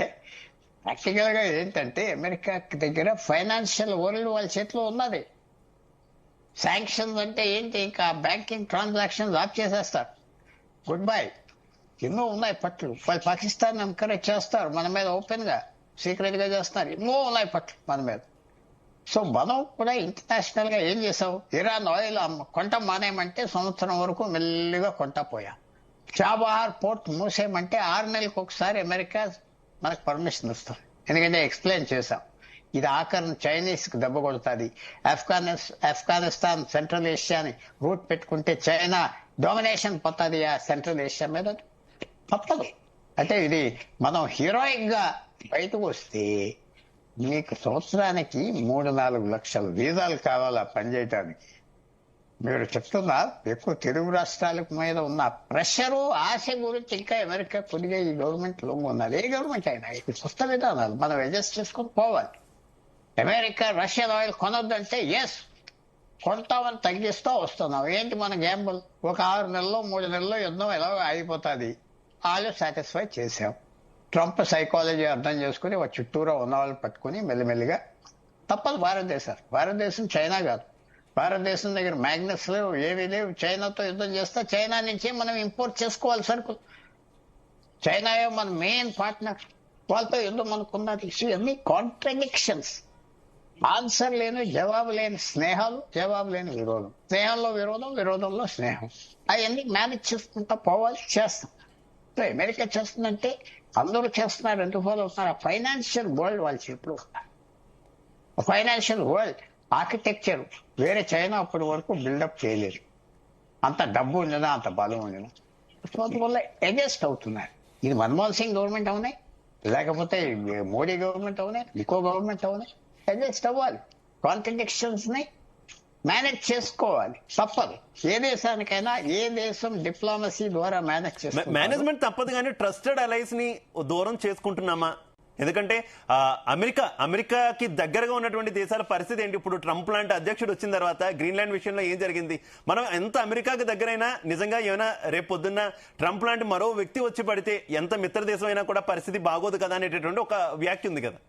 ప్రాక్టికల్ గా ఏంటంటే అమెరికా దగ్గర ఫైనాన్షియల్ వరల్డ్ వాళ్ళ చేతిలో ఉన్నది. శాంక్షన్స్ అంటే ఏంటి? ఇంకా బ్యాంకింగ్ ట్రాన్సాక్షన్స్ ఆఫ్ చేసేస్తారు. Good bye. ఎన్నో ఉన్నాయి పట్లు. వాళ్ళు పాకిస్తాన్ ఎంకరేజ్ చేస్తారు మన మీద, ఓపెన్ గా సీక్రెట్ గా చేస్తున్నారు. ఎన్నో ఉన్నాయి పట్లు మన మీద. సో మనం కూడా ఇంటర్నేషనల్ గా ఏం చేసావు? ఇరాన్ ఆయిల్ కొంట మానేయమంటే సంవత్సరం వరకు మెల్లిగా కొంటా పోయా. చాబహార్ పోర్ట్ మూసేయమంటే 6 నెలలకు ఒకసారి అమెరికా మనకు పర్మిషన్ ఇస్తారు. ఎందుకంటే ఎక్స్ప్లెయిన్ చేసాం. ఇది ఆఖరిని చైనీస్ కి దెబ్బ కొడుతుంది. ఆఫ్ఘనిస్తాన్ సెంట్రల్ ఏషియాని రూట్ పెట్టుకుంటే చైనా డామినేషన్ పోతుంది ఆ సెంట్రల్ ఏషియా మీద. తప్పదు. అంటే ఇది మనం హీరోయిక్ గా బయటకు వస్తే మీకు సంవత్సరానికి 3-4 లక్షల వీసాలు కావాలా పనిచేయటానికి. మీరు చెప్తున్నా ఎక్కువ తెలుగు రాష్ట్రాల మీద ఉన్న ప్రెషరు, ఆశ గురించి ఇంకా అమెరికా కొద్దిగా ఈ గవర్నమెంట్ లో ఉన్నది. ఏ గవర్నమెంట్ అయినా ఇది కొత్త విధానాలు మనం అడ్జస్ట్ చేసుకొని పోవాలి. అమెరికా రష్యన్ ఆయిల్ కొనొద్దంటే ఎస్ కొంటామని తగ్గిస్తూ వస్తున్నాం. ఏంటి మన గ్యాంబుల్? ఒక 6 నెలల్లో 3 నెలల్లో యుద్ధం ఎలా అయిపోతుంది. వాళ్ళు సాటిస్ఫై చేశాం. ట్రంప్ సైకాలజీ అర్థం చేసుకుని చుట్టూరా ఉన్న వాళ్ళు పట్టుకుని మెల్లిమెల్లిగా తప్పదు. భారతదేశం చైనా కాదు. భారతదేశం దగ్గర మ్యాగ్నెట్స్ లేవు, ఏమీ లేవు. చైనాతో యుద్ధం చేస్తే చైనా నుంచే మనం ఇంపోర్ట్ చేసుకోవాలి సరుకులు. చైనా మన మెయిన్ పార్ట్నర్. వాళ్ళతో యుద్ధం అనుకున్నది. ఇవన్నీ కాంట్రడిక్షన్స్. ఆన్సర్ లేని, జవాబు లేని స్నేహాలు, జవాబు లేని విరోధం. స్నేహంలో విరోధం, విరోధంలో స్నేహం. అవన్నీ మేనేజ్ చేసుకుంటా పోవాలి. చేస్తాం. సో అమెరికా చేస్తుందంటే అందరూ చేస్తున్నారు. ఎందుకు ఫాలో అవుతున్నారు? ఫైనాన్షియల్ వరల్డ్ వాళ్ళ చేతిలో ఉన్నారు. ఫైనాన్షియల్ వరల్డ్ ఆర్కిటెక్చర్ వేరే చైనా అప్పటి వరకు బిల్డప్ చేయలేదు. అంత డబ్బు ఉండినా, అంత బలం ఉండినా. సో అందువల్ల అడ్జస్ట్ అవుతున్నారు. ఇది మన్మోహన్ సింగ్ గవర్నమెంట్ అవునాయి, లేకపోతే మోడీ గవర్నమెంట్ అవునాయి, ఇంకో గవర్నమెంట్ అవునాయి. అడ్జస్ట్ అవ్వాలి. కాంట్రడిక్షన్స్ ని మేనేజ్ చేసుకోవాలి, తప్పదు. ఏ దేశానికైనా ఏ దేశం డిప్లొమసీ ద్వారా మేనేజ్ చేసుకోవాలి. మేనేజ్మెంట్ తప్పదు, కానీ ట్రస్టెడ్ అలైస్ ని దూరం చేసుకుంటున్నామా? ఎందుకంటే అమెరికాకి దగ్గరగా ఉన్నటువంటి దేశాల పరిస్థితి ఏంటి? ఇప్పుడు ట్రంప్ లాంటి అధ్యక్షుడు వచ్చిన తర్వాత గ్రీన్లాండ్ విషయంలో ఏం జరిగింది? మనం ఎంత అమెరికాకి దగ్గరైనా నిజంగా ఏమైనా రేపు పొద్దున్న ట్రంప్ లాంటి మరో వ్యక్తి వచ్చి పడితే ఎంత మిత్ర దేశం అయినా కూడా పరిస్థితి బాగోదు కదా అనేటటువంటి ఒక వ్యాఖ్య ఉంది కదా.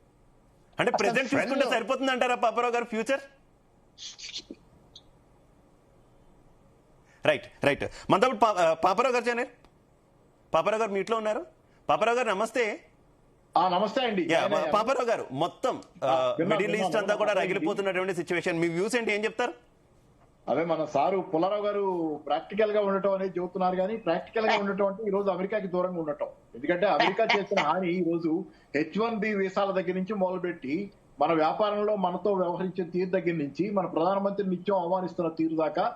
అంటే ప్రెసెంట్ చూసుకుంటే సరిపోతుంది అంటారా పాపారావు గారు ఫ్యూచర్? రైట్ మనతో పాపారావు గారు జాయిన్. పాపారావు గారు మీట్లో ఉన్నారు. పాపారావు గారు నమస్తే. నమస్తే అండి. పాపారావు గారు, మొత్తం మిడిల్ ఈస్ట్ అంతా కూడా రగిలిపోతున్నటువంటి సిచ్యువేషన్, మీ వ్యూస్ ఏంటి, ఏం చెప్తారు? అదే మన సారు పుల్లారావు గారు ప్రాక్టికల్ గా ఉండటం అనేది చెబుతున్నారు, కానీ ప్రాక్టికల్ గా ఉండటం అంటే ఈ రోజు అమెరికాకి దూరంగా ఉండటం. ఎందుకంటే అమెరికా చేసిన హాని ఈ రోజు H1B వీసాల దగ్గర నుంచి మొదలుపెట్టి మన వ్యాపారంలో మనతో వ్యవహరించే తీరు దగ్గర నుంచి మన ప్రధానమంత్రి నిత్యం అవమానిస్తున్న తీరు దాకా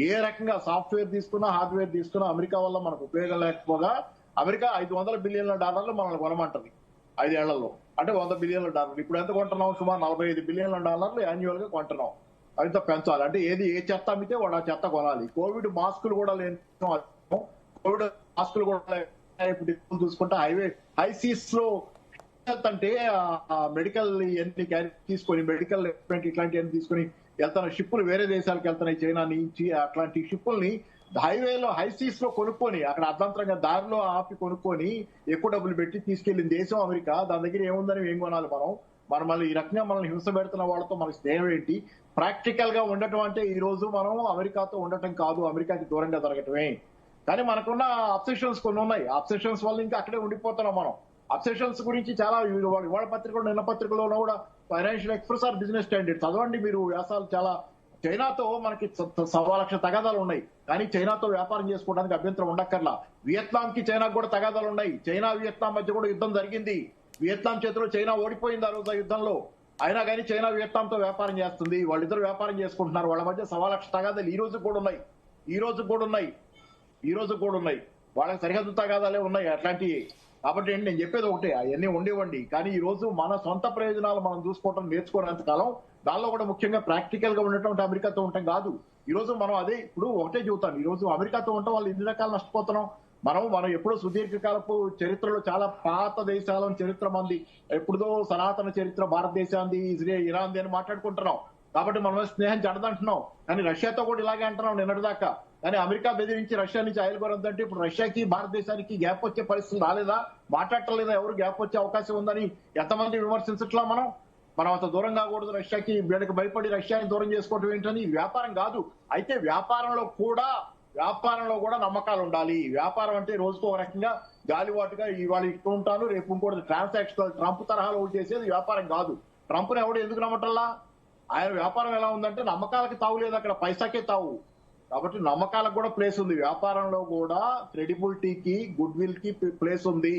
ఏ రకంగా సాఫ్ట్వేర్ తీసుకున్నా హార్డ్వేర్ తీసుకున్నా అమెరికా వల్ల మనకు ఉపయోగం లేకపోగా అమెరికా $500 బిలియన్ల మనల్ని కొనమంటది 5 ఏళ్లలో. అంటే $100 బిలియన్ల. ఇప్పుడు ఎంత కొంటున్నాం? సుమారు $45 బిలియన్ల యాన్యువల్ గా కొంటున్నాం. అవితో పెంచాలి అంటే ఏ చెత్త అమ్మితే వాడు ఆ చెత్త కొనాలి. కోవిడ్ మాస్కులు కూడా లేని, కోవిడ్ మాస్కులు కూడా ఇప్పుడు చూసుకుంటే హై సీస్ లో అంటే మెడికల్ ఇవన్నీ క్యారీ తీసుకొని మెడికల్ ఎక్విప్మెంట్ ఇట్లాంటివన్నీ తీసుకొని వెళ్తున్న షిప్పులు వేరే దేశాలకు వెళ్తున్నాయి, చైనా నుంచి. అట్లాంటి షిప్పుల్ని హైవేలో హై సీస్ లో కొనుక్కొని అక్కడ అర్ధంతరంగా దారిలో ఆపి కొనుక్కొని ఎక్కువ డబ్బులు పెట్టి తీసుకెళ్లిన దేశం అమెరికా. దాని దగ్గర ఏముందని ఏం కొనాలి మనం మళ్ళీ ఈ రకంగా మనల్ని హింస పెడుతున్న వాళ్ళతో మనకి స్నేహం ఏంటి? ప్రాక్టికల్ గా ఉండటం అంటే ఈ రోజు మనం అమెరికాతో ఉండటం కాదు, అమెరికాకి దూరంగా జరగటమే. కానీ మనకున్న అబ్సెషన్స్ కొన్ని ఉన్నాయి. అబ్సెషన్స్ వల్ల ఇంకా అక్కడే ఉండిపోతున్నాం మనం. అబ్సెషన్స్ గురించి చాలా ఇవాళ పత్రికలు నిన్న పత్రికలో కూడా Financial Express or Business Standard చదవండి మీరు. వ్యాసాలు చాలా. చైనాతో మనకి 1,000,000 తగాదాలు ఉన్నాయి, కానీ చైనాతో వ్యాపారం చేసుకోవడానికి అభ్యంతరం ఉండక్కర్లా. వియత్నాం కి చైనాకు కూడా తగాదాలు ఉన్నాయి. చైనా వియత్నాం మధ్య కూడా యుద్ధం జరిగింది. వియత్నాం చేతిలో చైనా ఓడిపోయింది ఆ రోజు యుద్ధంలో. అయినా కానీ చైనా వియత్నాంతో వ్యాపారం చేస్తుంది. వాళ్ళిద్దరు వ్యాపారం చేసుకుంటున్నారు. వాళ్ళ మధ్య 1,000,000 తగాదాలు ఈ రోజు కూడా ఉన్నాయి. వాళ్ళకి సరిహద్దు తగాదాలే ఉన్నాయి అట్లాంటివి. కాబట్టి నేను చెప్పేది ఒకటే, అవన్నీ ఉండేవండి. కానీ ఈ రోజు మన సొంత ప్రయోజనాలు మనం చూసుకోవటం నేర్చుకోవడానికి కాలం, దానిలో కూడా ముఖ్యంగా ప్రాక్టికల్ గా ఉండటం అమెరికాతో ఉండటం కాదు. ఈ రోజు మనం అదే ఇప్పుడు ఒకటే చెబుతాను, ఈ రోజు అమెరికాతో ఉండటం వాళ్ళు ఎన్ని రకాలు నష్టపోతున్నాం. మనం ఎప్పుడో సుదీర్ఘకాలపు చరిత్రలో చాలా పాత దేశాల చరిత్ర మంది, ఎప్పుడుదో సనాతన చరిత్ర భారతదేశాన్ని ఇరాన్ అని మాట్లాడుకుంటున్నాం. కాబట్టి మనం స్నేహం చెడదంటున్నాం. కానీ రష్యాతో కూడా ఇలాగే అంటున్నాం నిన్నటిదాకా. కానీ అమెరికా బెదిరించి రష్యా నుంచి ఆయిల్ కొనొద్దంటే ఇప్పుడు రష్యాకి భారతదేశానికి గ్యాప్ వచ్చే పరిస్థితి రాలేదా? మాట్లాడటలేదా? ఎవరు గ్యాప్ వచ్చే అవకాశం ఉందని ఎంతమంది విమర్శించట్లా? మనం అంత దూరం కాకూడదు రష్యాకి, వీళ్ళకి భయపడి రష్యాని దూరం చేసుకోవటం ఏంటని. వ్యాపారం కాదు. అయితే వ్యాపారంలో కూడా నమ్మకాలు ఉండాలి. వ్యాపారం అంటే రోజుకో రకంగా గాలివాటుగా ఇవాళ ఇస్తూ ఉంటాను, రేపు ఇంకోటి ట్రాన్సాక్షన్ ట్రంప్ తరహాలో చేసేది వ్యాపారం కాదు. ట్రంప్ని ఎవడు ఎందుకు నమ్మటల్లా? ఆయన వ్యాపారం ఎలా ఉందంటే నమ్మకాలకి తావు లేదు, అక్కడ పైసాకే తావు. కాబట్టి నమ్మకాలకు కూడా ప్లేస్ ఉంది. వ్యాపారంలో కూడా క్రెడిబిలిటీకి, గుడ్ విల్ కి ప్లేస్ ఉంది.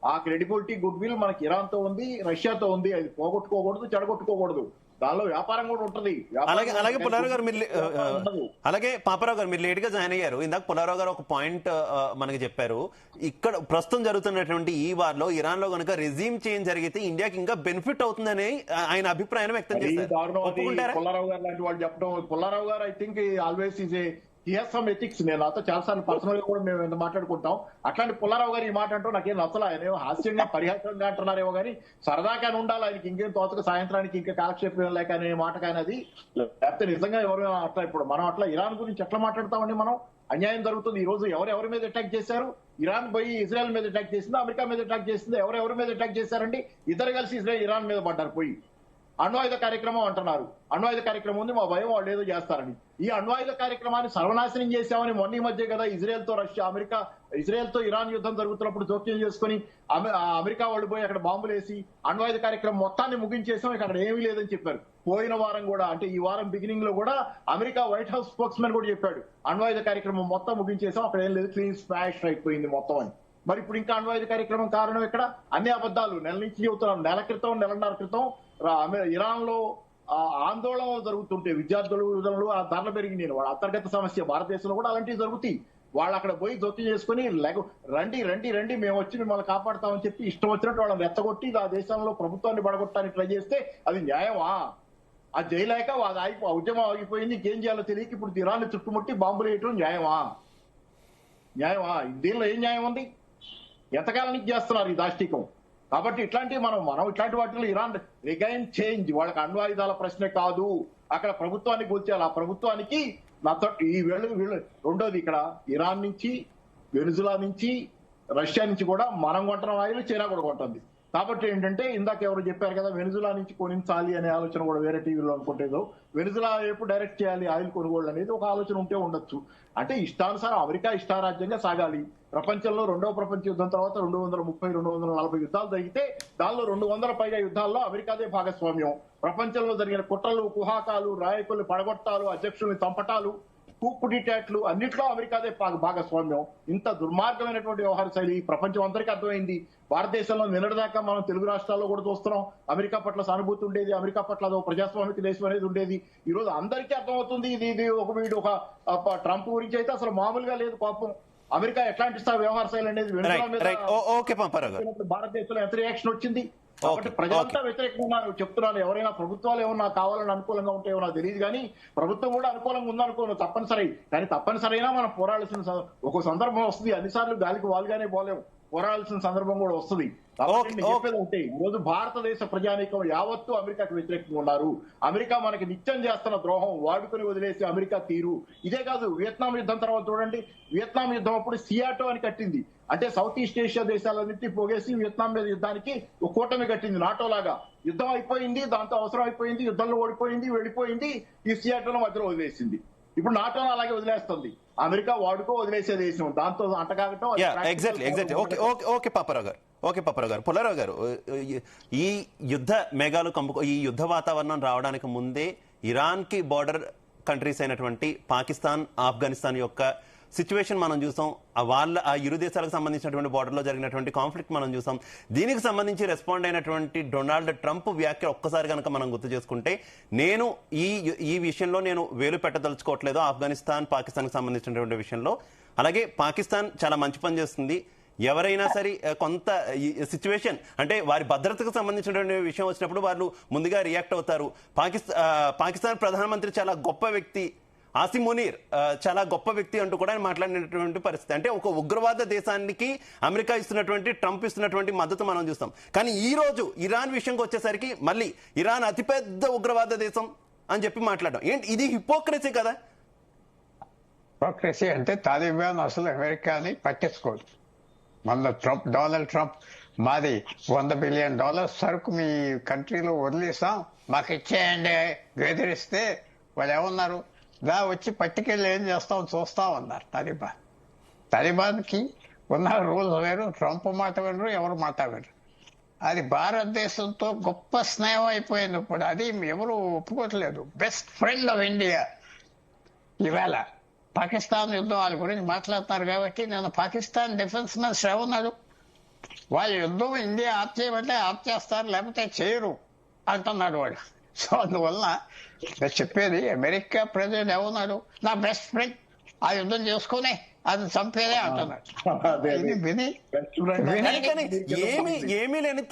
ఆ క్రెడిబిలిటీ, గుడ్ విల్ మనకి ఇరాన్ తో ఉంది, రష్యాతో ఉంది. అది పోగొట్టుకోకూడదు, చెడగొట్టుకోకూడదు. దానిలో వ్యాపారం కూడా ఉంటది. అలాగే పుల్లారావు గారు అలాగే పాపారావు గారు మీరు లేట్ గా జాయిన్ అయ్యారు. ఇందాక పుల్లారావు గారు ఒక పాయింట్ మనకి చెప్పారు. ఇక్కడ ప్రస్తుతం జరుగుతున్నటువంటి ఈ వార్ లో ఇరాన్ లో కనుక రెజ్యూమ్ చేంజ్ జరిగితే ఇండియాకి ఇంకా బెనిఫిట్ అవుతుందని ఆయన అభిప్రాయం వ్యక్తం చేశారు. పుల్లారావు గారు లాంటి వాళ్ళు చెప్పడం. పుల్లారావు గారు I think always is some ethics. నేను నాతో చాలాసార్లు పర్సనల్ గా కూడా మేము ఎంత మాట్లాడుకుంటాం. అట్లాంటి పుల్లారావు గారు ఈ మాట అంటూ నాకేం నచ్చలా. ఆయన హాస్యంగా పరిహాసంగా అంటున్నారేమో కానీ సరదాగానే ఉండాలి. ఆయనకి ఇంకేం తోచక సాయంత్రానికి ఇంకా కాలక్షేపం లేక అనే మాట కానీ అది. లేకపోతే నిజంగా ఎవరు అట్లా ఇప్పుడు మనం అట్లా ఇరాన్ గురించి ఎట్లా మాట్లాడతామండి? మనం అన్యాయం జరుగుతుంది. ఈ రోజు ఎవరెవరి మీద అటాక్ చేశారు? ఇరాన్ పోయి ఇజ్రాయెల్ మీద అటాక్ చేసింది, అమెరికా మీద అటాక్ చేసింది. ఎవరెవరి మీద అటాక్ చేశారండి? ఇద్దరు కలిసి ఇరాన్ మీద పడ్డారు. పోయి అణ్వాయుధ కార్యక్రమం అంటున్నారు. అణ్వాయుధ కార్యక్రమం ఉంది, మా భయం వాళ్ళు ఏదో చేస్తారని. ఈ అణ్వాయుధ కార్యక్రమాన్ని సర్వనాశనం చేశామని మొన్న మధ్య కదా ఇజ్రాయెల్ తో ఇరాన్ యుద్ధం జరుగుతున్నప్పుడు జోక్యం చేసుకుని అమెరికా వాళ్ళు పోయి అక్కడ బాంబులు వేసి అణ్వాయుధ కార్యక్రమం మొత్తాన్ని ముగించేసాం, ఇక అక్కడ ఏమీ లేదని చెప్పారు. పోయిన వారం కూడా, అంటే ఈ వారం బిగినింగ్ లో కూడా America white house spokes man కూడా చెప్పాడు అణ్వాయుధ కార్యక్రమం మొత్తం ముగించేసాం, అక్కడ ఏం లేదు, క్లీన్ స్మాష్ అయిపోయింది మొత్తం అని. మరి ఇప్పుడు ఇంకా అణ్వాయుధ కార్యక్రమం కారణం ఎక్కడ? అన్ని అబద్ధాలు. నెల నుంచి చెబుతున్నాం. నెలన్నర క్రితం ఇరాన్ లో ఆందోళన జరుగుతుంటే విద్యార్థులు ఆ ధరలు పెరిగినాయి. వాళ్ళ అంతర్గత సమస్య. భారతదేశంలో కూడా అలాంటివి జరుగుతాయి. వాళ్ళు అక్కడ పోయి జోక్యం చేసుకుని రండి మేము వచ్చి మిమ్మల్ని కాపాడుతామని చెప్పి ఇష్టం వచ్చినట్టు వాళ్ళని రెచ్చగొట్టి ఆ దేశంలో ప్రభుత్వాన్ని పడగొట్టడానికి ట్రై చేస్తే అది న్యాయమా? అది చేయలేక ఆ ఉద్యమం ఆగిపోయింది. ఇంకేం చేయాలో తెలియక ఇప్పుడు ఇరాన్ని చుట్టుముట్టి బాంబులు వేయటం న్యాయమా? దీనిలో ఏం న్యాయం ఉంది? ఎంతకాలం నుంచి చేస్తున్నారు ఈ దాష్టికం? కాబట్టి ఇట్లాంటివి మనం ఇట్లాంటి వాటిలో ఇరాన్ రిగైన్ చేంజ్, వాళ్ళకి అణ్వాయుధాల ప్రశ్నే కాదు, అక్కడ ప్రభుత్వాన్ని కూల్చేయాలి. ఆ ప్రభుత్వానికి నాతో వీళ్ళు రెండోది ఇక్కడ ఇరాన్ నుంచి, వెనుజులా నుంచి, రష్యా నుంచి కూడా మనం కొంటున్న ఆయిల్ చైనా కూడా కొంటుంది. కాబట్టి ఏంటంటే ఇందాక ఎవరు చెప్పారు కదా, వెనుజులా నుంచి కొనించాలి అనే ఆలోచన కూడా వేరే టీవీలో అనుకుంటేదో, వెనుజులా వైపు డైరెక్ట్ చేయాలి ఆయిల్ కొనుగోలు అనేది ఒక ఆలోచన ఉంటే ఉండొచ్చు. అంటే ఇష్టానుసారం అమెరికా ఇష్టారాజ్యంగా సాగాలి. ప్రపంచంలో రెండవ ప్రపంచ యుద్ధం తర్వాత 230, 240 యుద్ధాలు జరిగితే దానిలో 200 పైగా యుద్ధాల్లో అమెరికాదే భాగస్వామ్యం. ప్రపంచంలో జరిగిన కుట్రలు, కుహాకాలు, రాయకుల్ని పడగొట్టాలు, అధ్యక్షుల్ని చంపటాలు, కూపు డిటాట్లు అన్నింటిలో అమెరికాదే భాగస్వామ్యం. ఇంత దుర్మార్గమైనటువంటి వ్యవహార శైలి ప్రపంచం అందరికీ అర్థమైంది. భారతదేశంలో నిన్నటిదాకా మనం తెలుగు రాష్ట్రాల్లో కూడా చూస్తున్నాం, అమెరికా పట్ల సానుభూతి ఉండేది, అమెరికా పట్ల అదో ప్రజాస్వామిక దేశం అనేది ఉండేది. ఈ రోజు అందరికీ అర్థమవుతుంది ఇది ఒక ట్రంప్ గురించి అయితే అసలు మామూలుగా లేదు కోపం. అమెరికా ఎట్లాంటి వ్యవహార శైలి అనేది భారతదేశంలో ఎంత రియాక్షన్ వచ్చింది. కాబట్టి ప్రజలంతా వ్యతిరేకంగా ఉన్నారు. చెప్తున్నాను, ఎవరైనా ప్రభుత్వాలు ఏమన్నా కావాలని అనుకూలంగా ఉంటే ఏమన్నా తెలియదు కానీ ప్రభుత్వం కూడా అనుకూలంగా ఉందనుకోను తప్పనిసరి. కానీ తప్పనిసరైనా మనం పోరాడాల్సిన ఒక సందర్భం వస్తుంది. అన్నిసార్లు గాలికి వాలుగానే పోలేము, పోరాడాల్సిన సందర్భం కూడా వస్తుంది. చెప్పేది ఒకటి, ఈ రోజు భారతదేశ ప్రజానీకం యావత్తు అమెరికాకు వ్యతిరేకంగా ఉన్నారు. అమెరికా మనకి నిత్యం చేస్తున్న ద్రోహం వాడుకుని వదిలేసి అమెరికా తీరు ఇదే కాదు. వియత్నాం యుద్ధం తర్వాత చూడండి, వియత్నాం యుద్ధం అప్పుడు సియాటో అని కట్టింది. అంటే సౌత్ ఈస్ట్ ఏషియా దేశాలన్నింటి పోగేసి వియత్నాం మీద యుద్ధానికి ఒక కూటమి కట్టింది నాటో లాగా. యుద్ధం అయిపోయింది, దాంతో అవసరం అయిపోయింది, యుద్ధంలో ఓడిపోయింది, వెళ్ళిపోయింది, ఈ సియాటోలో మధ్యలో వదిలేసింది. ఇప్పుడు నాటోను అలాగే వదిలేస్తుంది. అమెరికా వాడుకో వదిలేసే దేశం, దాంతో అంటకాగటం. ఎగ్జాక్ట్లీ. ఓకే పాపారావు గారు, పుల్లారావు గారు, ఈ యుద్ధ మేఘాలు ఈ యుద్ధ వాతావరణం రావడానికి ముందే ఇరాన్ కి బార్డర్ కంట్రీస్ అయినటువంటి పాకిస్తాన్, ఆఫ్ఘనిస్తాన్ యొక్క సిచ్యువేషన్ మనం చూసాం. ఆ ఇరు దేశాలకు సంబంధించినటువంటి బార్డర్లో జరిగినటువంటి కాన్ఫ్లిక్ట్ మనం చూసాం. దీనికి సంబంధించి రెస్పాండ్ అయినటువంటి డొనాల్డ్ ట్రంప్ వ్యాఖ్య ఒక్కసారి కనుక మనం గుర్తు చేసుకుంటే, నేను ఈ విషయంలో నేను వేలు పెట్టదలుచుకోవట్లేదు ఆఫ్ఘనిస్తాన్, పాకిస్తాన్కి సంబంధించినటువంటి విషయంలో. అలాగే పాకిస్తాన్ చాలా మంచి పని చేస్తుంది. ఎవరైనా సరే కొంత సిచ్యువేషన్ అంటే వారి భద్రతకు సంబంధించినటువంటి విషయం వచ్చినప్పుడు వాళ్ళు ముందుగా రియాక్ట్ అవుతారు. పాకిస్తాన్ ప్రధానమంత్రి చాలా గొప్ప వ్యక్తి, ఆసిమ్ మునీర్ చాలా గొప్ప వ్యక్తి అంటూ కూడా మాట్లాడినటువంటి పరిస్థితి. అంటే ఒక ఉగ్రవాద దేశానికి అమెరికా ఇస్తున్నటువంటి, ట్రంప్ ఇస్తున్నటువంటి మద్దతు మనం చూస్తాం. కానీ ఈ రోజు ఇరాన్ విషయంకి వచ్చేసరికి మళ్ళీ ఇరాన్ అతిపెద్ద ఉగ్రవాద దేశం అని చెప్పి మాట్లాడడం ఏంటి? ఇది హిపోక్రసీ కదా? హిపోక్రసీ అంటే తాలిబాన్ అసలు అమెరికాని పట్టించుకోదు. మొన్న డొనాల్డ్ ట్రంప్ మాది $100 బిలియన్ సరుకు మీ కంట్రీలో వదిలేసాం, మాకు ఇచ్చేయండి బెదిరిస్తే వాళ్ళు ఏమన్నారు, వచ్చి పట్టుకెళ్ళి ఏం చేస్తాం చూస్తాం అన్నారు. తాలిబాన్ కి ఉన్న రూల్స్ వేరు, ట్రంప్ మాట వినరు, ఎవరు మాట వినరు. అది భారతదేశంతో గొప్ప స్నేహం అయిపోయింది. ఇప్పుడు అది ఎవరు ఒప్పుకోవట్లేదు. Best friend of India. ఇవాళ పాకిస్తాన్ యుద్ధం వాళ్ళ గురించి మాట్లాడుతున్నారు కాబట్టి నేను పాకిస్తాన్ డిఫెన్స్ మినిస్టర్ ఏమన్నాడు, వాళ్ళ యుద్ధం ఇండియా ఆప్ చేయమంటే ఆప్ చేస్తారు, లేకపోతే చేయరు అంటున్నాడు వాడు. సో అందువల్ల నేను చెప్పేది, అమెరికా ప్రెసిడెంట్ ఏమన్నాడు, నా బెస్ట్ ఫ్రెండ్ ఆ యుద్ధం చేసుకుని అది చంపేదే అంటున్నాడు. ఏమీ లేని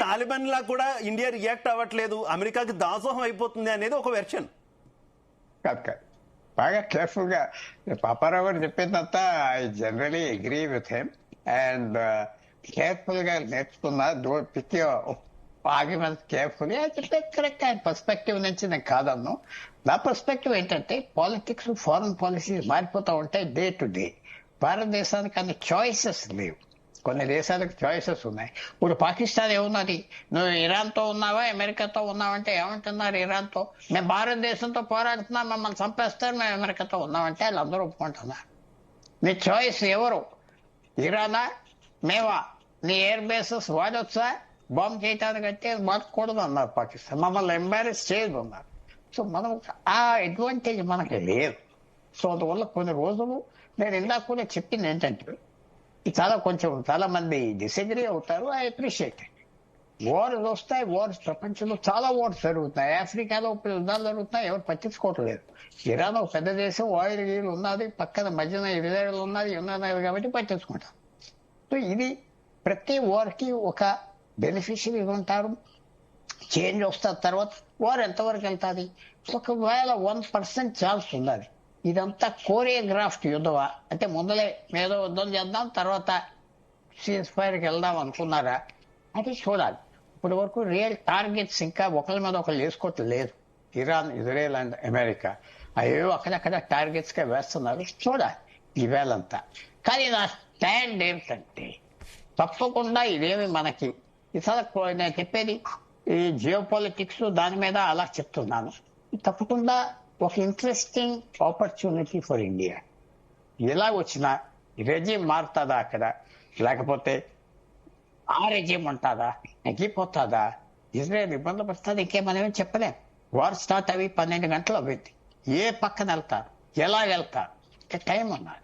తాలిబాన్ లా కూడా ఇండియా రియాక్ట్ అవ్వట్లేదు, అమెరికాకి దాసోహం అయిపోతుంది అనేది ఒక వెర్షన్. కాదు బాగా కేర్ఫుల్ గా పాపారావు గారు చెప్పినంత I generally agree with him and careful గా నేర్చుకున్నా. పిక్ ఆర్గ్యుమెంట్ కేర్ఫుల్లీ అయితే కరెక్ట్. ఆయన పర్స్పెక్టివ్ నుంచి నేను కాదన్ను. నా పర్స్పెక్టివ్ ఏంటంటే పాలిటిక్స్, ఫారెన్ పాలసీ మారిపోతూ ఉంటాయి డే టు డే. భారతదేశానికి అన్ని చాయిసెస్ లేవు, కొన్ని దేశాలకు చాయిసెస్ ఉన్నాయి. ఇప్పుడు పాకిస్తాన్ ఏమున్నది, నువ్వు ఇరాన్తో ఉన్నావా అమెరికాతో ఉన్నావంటే ఏమంటున్నారు, ఇరాన్తో మేము భారతదేశంతో పోరాడుతున్నాం, మమ్మల్ని చంపేస్తారు, మేము అమెరికాతో ఉన్నామంటే వాళ్ళు అందరూ ఒప్పుకుంటున్నారు. నీ చాయిస్ ఎవరు, ఇరానా మేవా, నీ ఎయిర్ బేసెస్ వాడొచ్చా, బాంబు చేయటానికి అంటే వాడకూడదు అన్నారు పాకిస్తాన్, మమ్మల్ని ఎంబారెస్ చేయదు అన్నారు. సో మనం ఆ అడ్వాంటేజ్ మనకి లేదు. సో అందువల్ల కొన్ని రోజులు నేను ఇందాక కూడా చెప్పింది ఏంటంటే, చాలా మంది డిసగ్రీ అవుతారు. I appreciate. వార్స్ వస్తాయి, వార్స్ ప్రపంచంలో చాలా వార్స్ జరుగుతున్నాయి. ఆఫ్రికాలో యుద్ధాలు జరుగుతున్నాయి, ఎవరు పట్టించుకోవట్లేదు. ఇరాన్ ఒక పెద్ద దేశం, ఆయిల్ గీలు ఉన్నది, పక్కన మధ్యన ఇజ్రాయెల్ ఉన్నది కాబట్టి పట్టించుకుంటాం. సో ఇది ప్రతి వార్కి ఒక బెనిఫిషియరీస్ ఉంటారు, చేంజ్ వస్తుంది, తర్వాత వారు ఎంతవరకు వెళ్తుంది? ఒకవేళ 1% ఛాన్స్ ఉన్నది. ఇదంతా కోరియోగ్రాఫ్డ్ యుద్ధమా అంటే ముందలే ఏదో యుద్ధం చేద్దాం తర్వాత సీజ్ ఫైర్కి వెళ్దాం అనుకున్నారా? అది చూడాలి. ఇప్పటి వరకు రియల్ టార్గెట్స్ ఇంకా ఒకరి మీద ఒకరు వేసుకోవట్లేదు. ఇరాన్, ఇజ్రాయెల్ అండ్ అమెరికా అవేవో అక్కడక్కడ టార్గెట్స్ గా వేస్తున్నారు. చూడాలి ఈవేళంతా. కానీ నా స్టాండ్ ఏంటంటే తప్పకుండా ఇదేమి మనకి ఇతర నేను చెప్పేది ఈ జియో పాలిటిక్స్ దాని మీద అలా చెప్తున్నాను. తప్పకుండా ఒక ఇంట్రెస్టింగ్ ఆపర్చునిటీ ఫర్ ఇండియా. ఎలా వచ్చినా రెజిమ్ మారుతుందా అక్కడ, లేకపోతే ఆ రెజిమ్ ఉంటుందా, తగ్గిపోతుందా, ఇజ్రాయెల్ ఇబ్బంది పడుతుంది, ఇంకేమనేమి చెప్పలేం. వార్ స్టార్ట్ అవి 12 గంటలు అవ్వింది. ఏ పక్కన వెళ్తారు, ఎలా వెళ్తారు, ఇంకా టైం ఉన్నది.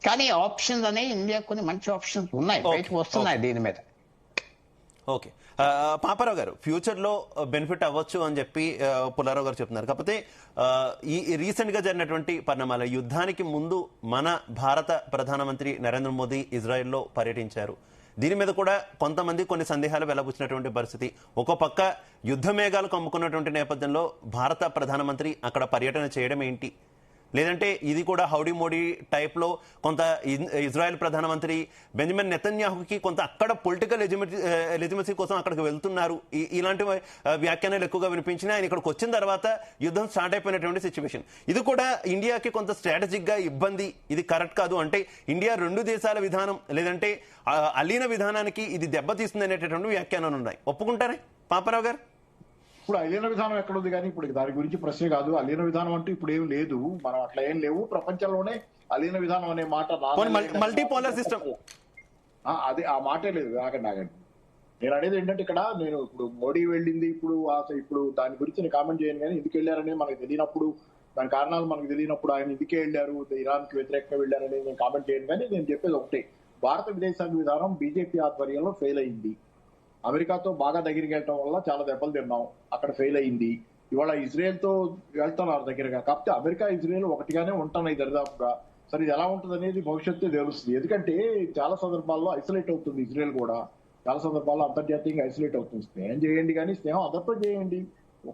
కానీ ఆప్షన్స్ అనేవి ఇండియా కొన్ని మంచి ఆప్షన్స్ ఉన్నాయి, బయటకు వస్తున్నాయి దీని మీద. ఓకే, పాపారావు గారు, ఫ్యూచర్ లో బెనిఫిట్ అవ్వచ్చు అని చెప్పి పుల్లారావు గారు చెప్తున్నారు. కాకపోతే ఈ రీసెంట్ గా జరిగినటువంటి పరిణామాలు, యుద్ధానికి ముందు మన భారత ప్రధానమంత్రి నరేంద్ర మోదీ ఇజ్రాయెల్లో పర్యటించారు. దీని మీద కూడా కొంతమంది కొన్ని సందేహాలు వెల్లబుచ్చినటువంటి పరిస్థితి. ఒక పక్క యుద్ధ మేఘాలు కమ్ముకున్నటువంటి నేపథ్యంలో భారత ప్రధానమంత్రి అక్కడ పర్యటన చేయడం ఏంటి? లేదంటే ఇది కూడా హౌడీ మోడీ టైప్ లో కొంత ఇజ్రాయెల్ ప్రధానమంత్రి బెంజమిన్ నెతన్యాహుకి కొంత అక్కడ పొలిటికల్ లెజిమసీ కోసం అక్కడికి వెళ్తున్నారు, ఇలాంటి వ్యాఖ్యానాలు ఎక్కువగా వినిపించినా ఆయన ఇక్కడికి వచ్చిన తర్వాత యుద్ధం స్టార్ట్ అయిపోయినటువంటి సిచ్యువేషన్. ఇది కూడా ఇండియాకి కొంత స్ట్రాటజిక్ గా ఇబ్బంది, ఇది కరెక్ట్ కాదు అంటే ఇండియా 2 దేశాల విధానం లేదంటే అలీన విధానానికి ఇది దెబ్బతీస్తుంది అనేటటువంటి వ్యాఖ్యానాలు ఉన్నాయి. ఒప్పుకుంటారే పాపారావు గారు? ఇప్పుడు అలీన విధానం ఎక్కడుంది? కానీ ఇప్పుడు దాని గురించి ప్రశ్నే కాదు. అలీన విధానం అంటూ ఇప్పుడు ఏం లేదు, మనం అట్లా ఏం లేవు. ప్రపంచంలోనే అలీన విధానం అనే మాట మల్టీపోలర్ సిస్టమ్ అదే ఆ మాటే లేదు. ఆగండి. నేను అనేది ఏంటంటే ఇక్కడ నేను ఇప్పుడు మోడీ వెళ్ళింది, ఇప్పుడు దాని గురించి నేను కామెంట్ చేయను. కానీ ఎందుకు వెళ్ళారని మనకు తెలియనప్పుడు, దాని కారణాలు మనకు తెలియనప్పుడు ఆయన ఎందుకే వెళ్ళారు, ఇరాన్ కి వ్యతిరేకంగా వెళ్ళారని నేను కామెంట్ చేయను. కానీ నేను చెప్పేది ఒకటే, భారత విదేశాంగ విధానం బీజేపీ ఆధ్వర్యంలో ఫెయిల్ అయింది. అమెరికాతో బాగా దగ్గరికి వెళ్ళటం వల్ల చాలా దెబ్బలు తిన్నాం, అక్కడ ఫెయిల్ అయింది. ఇవాళ ఇజ్రాయెల్ తో వెళ్తున్నారు దగ్గరగా. కాకపోతే అమెరికా ఇజ్రాయెల్ ఒకటిగానే ఉంటున్నాయి దరిదాపుగా. సరే ఇది ఎలా ఉంటుంది అనేది భవిష్యత్తు తెలుస్తుంది. ఎందుకంటే చాలా సందర్భాల్లో ఐసోలేట్ అవుతుంది ఇజ్రాయెల్ కూడా, చాలా సందర్భాల్లో అంతర్జాతీయంగా ఐసోలేట్ అవుతుంది. స్నేహం చేయండి కానీ స్నేహం అందరితో చేయండి.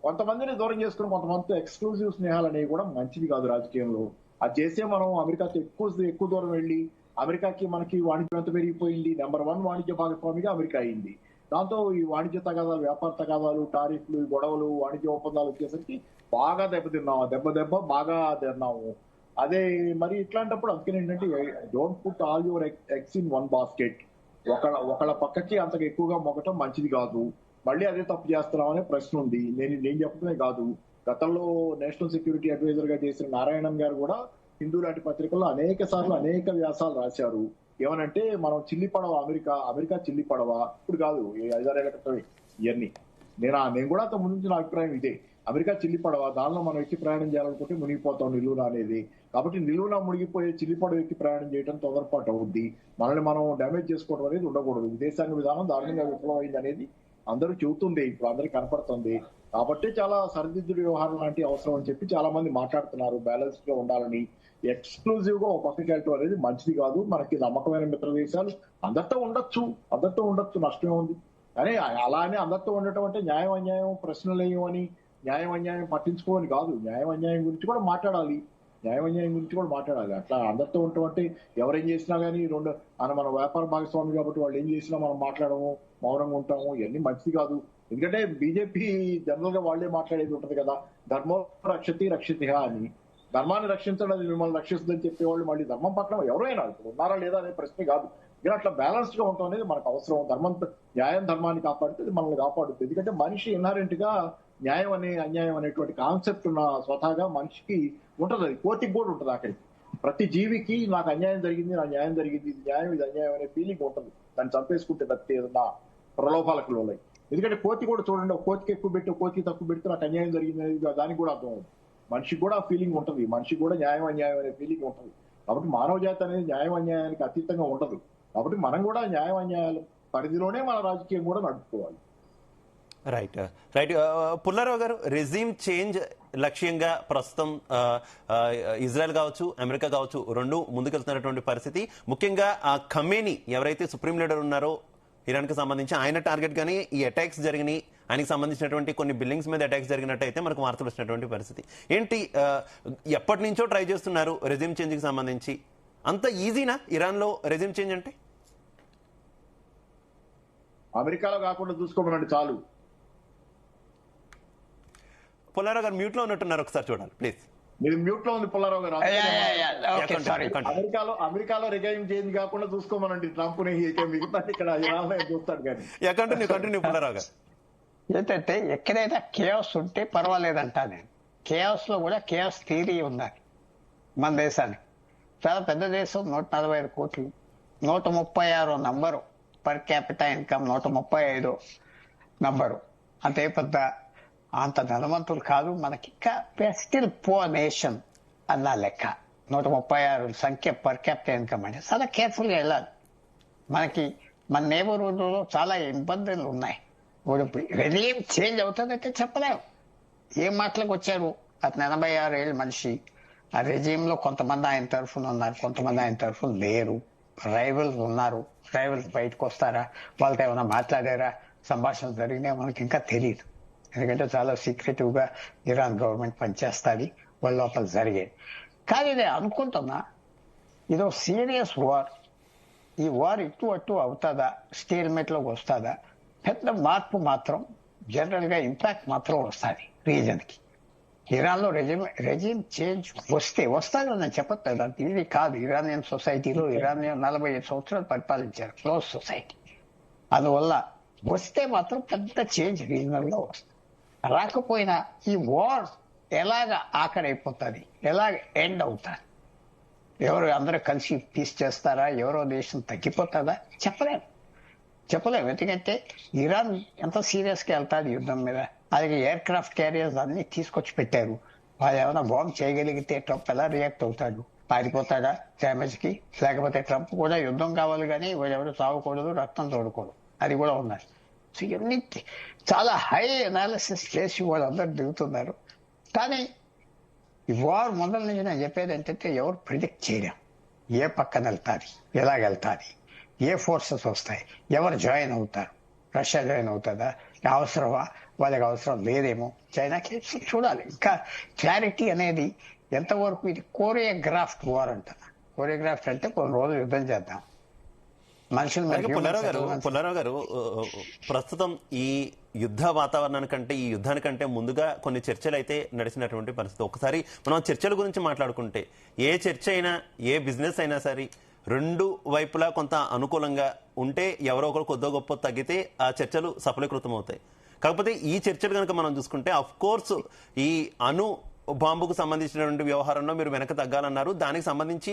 కొంతమందిని దూరం చేసుకుని కొంతమందితో ఎక్స్క్లూజివ్ స్నేహాలు అనేవి కూడా మంచిది కాదు రాజకీయంలో. అది చేస్తే మనం అమెరికాతో ఎక్కువ దూరం వెళ్ళి అమెరికాకి మనకి వాణిజ్యం ఎంత పెరిగిపోయింది, నెంబర్ 1 వాణిజ్య భాగస్వామిగా అమెరికా అయింది. దాంతో ఈ వాణిజ్య తగాదాలు, వ్యాపార తగాదాలు, టారిఫ్లు, గొడవలు, వాణిజ్య ఒప్పందాలు వచ్చేసరికి బాగా దెబ్బతిన్నాము. దెబ్బ బాగా తిన్నాము. అదే మరి ఇట్లాంటప్పుడు అందుకని ఏంటంటే don't put all your eggs in one basket. ఒకళ్ళ పక్కకి అంతగా ఎక్కువగా మొగటం మంచిది కాదు. మళ్ళీ అదే తప్పు చేస్తున్నాం అనే ప్రశ్న ఉంది. నేను చెప్పడమే కాదు, గతంలో నేషనల్ సెక్యూరిటీ అడ్వైజర్ గా చేసిన నారాయణన్ గారు కూడా హిందూ లాంటి పత్రికల్లో అనేక సార్లు అనేక వ్యాసాలు రాశారు. ఏమనంటే మనం చిల్లి పడవ అమెరికా చిల్లి పడవ ఇప్పుడు కాదు, 5-6 ఏళ్ల క్రితం ఇవన్నీ. నేను కూడా అంత ముందు నా అభిప్రాయం ఇదే, అమెరికా చిల్లి పడవ, దానిలో మనం ఎక్కి ప్రయాణం చేయాలనుకుంటే మునిగిపోతాం నిలువున అనేది. కాబట్టి నిలువున మునిగిపోయే చిల్లి పడవ ఎక్కి ప్రయాణం చేయడం తొందరపాటు అవుద్ది. మనల్ని మనం డ్యామేజ్ చేసుకోవడం అనేది ఉండకూడదు. విదేశాంగ విధానం దారుణంగా విఫలమైంది అనేది అందరూ చెబుతుంది, ఇప్పుడు అందరికి కనపడుతుంది. కాబట్టి చాలా సరిదిద్దుడు వ్యవహారం లాంటి అవసరం అని చెప్పి చాలా మంది మాట్లాడుతున్నారు. బ్యాలెన్స్ గా ఉండాలని, ఎక్స్క్లూజివ్ గా ఒక పక్కకి వెళ్ళటం అనేది మంచిది కాదు. మనకి నమ్మకమైన మిత్ర దేశాలు అందరితో ఉండొచ్చు, నష్టమే ఉంది. కానీ అలానే అందరితో ఉండటం అంటే న్యాయం అన్యాయం ప్రశ్నలు వేయమని, న్యాయం అన్యాయం పట్టించుకోవని కాదు. న్యాయం అన్యాయం గురించి కూడా మాట్లాడాలి. అట్లా అందరితో ఉండటం అంటే ఎవరేం చేసినా కానీ మన వ్యాపార భాగస్వామి కాబట్టి వాళ్ళు ఏం చేసినా మనం మాట్లాడము, మౌనంగా ఉంటాము, ఇవన్నీ మంచిది కాదు. ఎందుకంటే బీజేపీ జనరల్ గా వాళ్లే మాట్లాడేది ఉంటది కదా, ధర్మం రక్షతి అని. ధర్మాన్ని రక్షించడం అది మిమ్మల్ని రక్షిస్తుందని చెప్పేవాళ్ళు మళ్ళీ ధర్మం పట్ల ఎవరైనా ఇప్పుడు ఉన్నారా లేదా అనే ప్రశ్నే కాదు. ఇలా అట్లా బ్యాలెన్స్డ్ గా ఉండటం అనేది మనకు అవసరం. న్యాయం ధర్మాన్ని కాపాడితే అది మనల్ని కాపాడుతుంది. ఎందుకంటే మనిషి ఇన్హరెంట్ గా న్యాయం అన్యాయం అనేటువంటి కాన్సెప్ట్ ఉన్న స్వతహాగా మనిషికి ఉంటది. అది కోతికి కూడా ఉంటది. అక్కడికి ప్రతి జీవికి నాకు అన్యాయం జరిగింది, నా న్యాయం జరిగింది, ఇది న్యాయం ఇది అన్యాయం అనే ఫీలింగ్ ఉంటుంది. దాన్ని చంపేసుకుంటే తప్పితే ఏదన్నా ప్రలోభాలకు లోలై. ఎందుకంటే కోతి కూడా చూడండి, ఒక కోతికి ఎక్కువ పెట్టి ఒక కోతికి తక్కువ పెడితే నాకు అన్యాయం జరిగింది అనేది దానికి కూడా అర్థం అవుతుంది. మనిషికి కూడా ఫీలింగ్ ఉంటుంది, మనిషికి కూడా న్యాయం అన్యాయం అనే ఫీలింగ్ ఉంటుంది. కాబట్టి మానవ జాతి అనేది న్యాయం అన్యాయానికి అతీతంగా ఉండదు. కాబట్టి మనం కూడా న్యాయం అన్యాయాల పరిధిలోనే మన రాజకీయం కూడా నడుపుకోవాలి. రైట్. పుల్లారావు గారు, రెజీమ్ చేంజ్ లక్ష్యంగా ప్రస్తుతం ఇజ్రాయెల్ కావచ్చు, అమెరికా కావచ్చు, రెండు ముందుకెళ్తున్నటువంటి పరిస్థితి. ముఖ్యంగా ఆ ఖమేనీ ఎవరైతే సుప్రీం లీడర్ ఉన్నారో ఇరాన్ కి సంబంధించి, ఆయన టార్గెట్ గానీ ఈ అటాక్స్ జరిగినాయి, ఆయనకి సంబంధించినటువంటి కొన్ని బిల్డింగ్స్ మీద అటాక్స్ జరిగినట్టయితే మనకు వార్తలు వచ్చినటువంటి పరిస్థితి ఏంటి. ఎప్పటి నుంచో ట్రై చేస్తున్నారు రెజ్యూమ్ చేంజ్కి సంబంధించి. అంత ఈజీనా ఇరాన్లో రెజ్యూమ్ చేంజ్ అంటే? అమెరికాలో కాకుండా చూసుకోమనండి చాలు. పుల్లారావు గారు మ్యూట్లో ఉన్నట్టున్నారు, ఒకసారి చూడాలి ప్లీజ్. మీరు మ్యూట్ లో ఉంది పుల్లారావు గారు. Okay, sorry. అమెరికాలో రిగైమ్ చేంజ్ కాకుండా చూసుకోమనండి ట్రంప్ ని. మిగతా ఇక్కడ ఇరాన్ లో చూస్తాడు కానీ. కంటిన్యూ పుల్లారావు గారు. ఏంటంటే ఎక్కడైనా కేయాస్ ఉంటే పర్వాలేదంటా నేను. కేయాస్ లో కూడా కేయాస్ థియరీ ఉండాలి మన దేశానికి. చాలా పెద్ద దేశం, 145 కోట్లు, 136 number per capital income, 135 number. అంతే పెద్ద అంత ధనవంతులు కాదు మనకి. ఇంకా స్టిల్ పువర్ నేషన్ అన్న లెక్క. 136 సంఖ్య పర్ క్యాపిటల్ ఇన్కమ్ అంటే చాలా కేర్ఫుల్ గా వెళ్ళాలి. మనకి మన నేబర్హుడ్ లో చాలా ఇబ్బందులు ఉన్నాయి. రెజ్యూమ్ చేంజ్ అవుతుందంటే చెప్పలేము. ఏ మాటలకు వచ్చారు అతను 86 ఏళ్ళ మనిషి. ఆ రెజ్యూమ్ లో కొంతమంది ఆయన తరఫున ఉన్నారు, కొంతమంది ఆయన తరఫున లేరు. రైవల్స్ ఉన్నారు. రైవల్స్ బయటకు వస్తారా, వాళ్ళతో ఏమైనా మాట్లాడారా, సంభాషణ జరిగినా మనకి ఇంకా తెలియదు. ఎందుకంటే చాలా సీక్రెటివ్ గా ఇరాన్ గవర్నమెంట్ పనిచేస్తుంది, వాళ్ళ లోపల జరిగేది. కానీ నేను అనుకుంటున్నా ఇదో సీరియస్ వార్. ఈ వార్ ఇటు అటు అవుతుందా, స్టేల్మెంట్ లోకి వస్తుందా? పెద్ద మార్పు మాత్రం జనరల్ గా ఇంపాక్ట్ మాత్రం వస్తుంది రీజన్ కి. ఇరాన్ లో రెజ్యూమ్ చేంజ్ వస్తుందని నేను చెప్పట్లేదు. అది ఇది కాదు. ఇరానియన్ సొసైటీలో ఇరానియన్ 45 సంవత్సరాలు పరిపాలించారు, క్లోజ్ సొసైటీ. అందువల్ల వస్తే మాత్రం పెద్ద చేంజ్ రీజనల్ లో వస్తుంది. రాకపోయినా ఈ వార్ ఎలాగ ఆఖరైపోతుంది, ఎలాగ ఎండ్ అవుతుంది, ఎవరు అందరూ కలిసి పీస్ చేస్తారా, ఎవరో దేశం తగ్గిపోతుందా చెప్పలేము. ఎందుకంటే ఇరాన్ ఎంత సీరియస్ గా వెళ్తాది యుద్ధం మీద. అలాగే ఎయిర్ క్రాఫ్ట్ క్యారియర్స్ అన్ని తీసుకొచ్చి పెట్టారు. వాళ్ళు ఏమైనా బాంబ్ చేయగలిగితే ట్రంప్ ఎలా రియాక్ట్ అవుతాడు? పారిపోతాడా డ్యామేజ్ కి? లేకపోతే ట్రంప్ కూడా యుద్ధం కావాలి కానీ ఎవరు చావకూడదు, రక్తం చూడకూడదు, అది కూడా ఉన్నది. సో ఇవన్నీ చాలా హై అనాలిసిస్ చేసి వాళ్ళందరూ దిగుతున్నారు. కానీ ఈ వార్ మొదల నుంచి నేను చెప్పేది ఏంటంటే ఎవరు ప్రిడిక్ట్ చేయలేం. ఏ పక్కన వెళ్తాది, ఎలాగెళ్తాది, ఏ ఫోర్సెస్ వస్తాయి, ఎవరు జాయిన్ అవుతారు. రష్యా జాయిన్ అవుతుందా, అవసరమా, వాళ్ళకి అవసరం లేదేమో. చైనాకి చూడాలి. ఇంకా క్లారిటీ అనేది ఎంతవరకు. ఇది కోరియోగ్రాఫ్ట్ వార్ అంటారు. కోరియోగ్రాఫ్ట్ అంటే కొన్ని రోజులు యుద్ధం చేద్దాం, మనుషులు. పుల్లారావు గారు, ప్రస్తుతం ఈ యుద్ధ వాతావరణానికంటే, ఈ యుద్ధానికంటే ముందుగా కొన్ని చర్చలు అయితే నడిచినటువంటి పరిస్థితి. ఒకసారి మనం చర్చల గురించి మాట్లాడుకుంటే, ఏ చర్చ అయినా, ఏ బిజినెస్ అయినా సరే, రెండు వైపులా కొంత అనుకూలంగా ఉంటే ఎవరో ఒకరు కొద్దో గొప్ప తగ్గితే ఆ చర్చలు సఫలీకృతం అవుతాయి. కాకపోతే ఈ చర్చలు కనుక మనం చూసుకుంటే, అఫ్ కోర్స్ ఈ బాంబుకు సంబంధించినటువంటి వ్యవహారంలో మీరు వెనక తగ్గాలన్నారు. దానికి సంబంధించి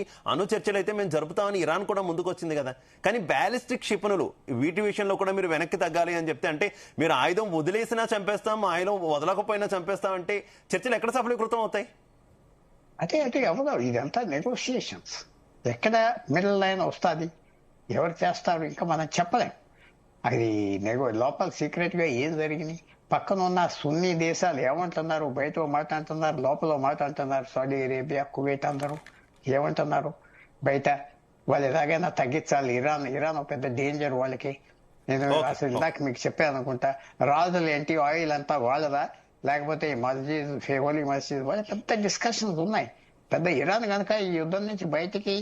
చర్చలు అయితే మేము జరుపుతామని ఇరాన్ కూడా ముందుకు వచ్చింది కదా. కానీ బ్యాలిస్టిక్ క్షిపణులు వీటి విషయంలో కూడా మీరు వెనక్కి తగ్గాలి అని చెప్తే, అంటే మీరు ఆయుధం వదిలేసినా చంపేస్తాం, ఆయుధం వదలకపోయినా చంపేస్తాం అంటే చర్చలు ఎక్కడ సఫలీకృతం అవుతాయి? అదే అవ్వదు. ఇదంతా నెగోషియేషన్స్. ఎక్కడ మిడిల్ లైన్ వస్తుంది, ఎవరు చేస్తారు ఇంకా మనం చెప్పలేం. అది లోపల సీక్రెట్ గా ఏం జరిగింది, పక్కన ఉన్న సున్నీ దేశాలు ఏమంటున్నారు, బయట మాట అంటున్నారు, లోపల మాట అంటున్నారు. సౌదీ అరేబియా, కువైట్ అందరూ ఏమంటున్నారు బయట. వాళ్ళు ఎలాగైనా తగ్గించాలి. ఇరాన్ ఒక పెద్ద డేంజర్ వాళ్ళకి. నేను అసలు ఇందాక మీకు చెప్పాను అనుకుంటా, రాజులు ఏంటి, ఆయిల్ అంతా వాళ్ళదా, లేకపోతే మస్జిద్, హోలీ మస్జిద్, వాళ్ళ పెద్ద డిస్కషన్స్ ఉన్నాయి. పెద్ద ఇరాన్ కనుక ఈ యుద్ధం నుంచి బయటికి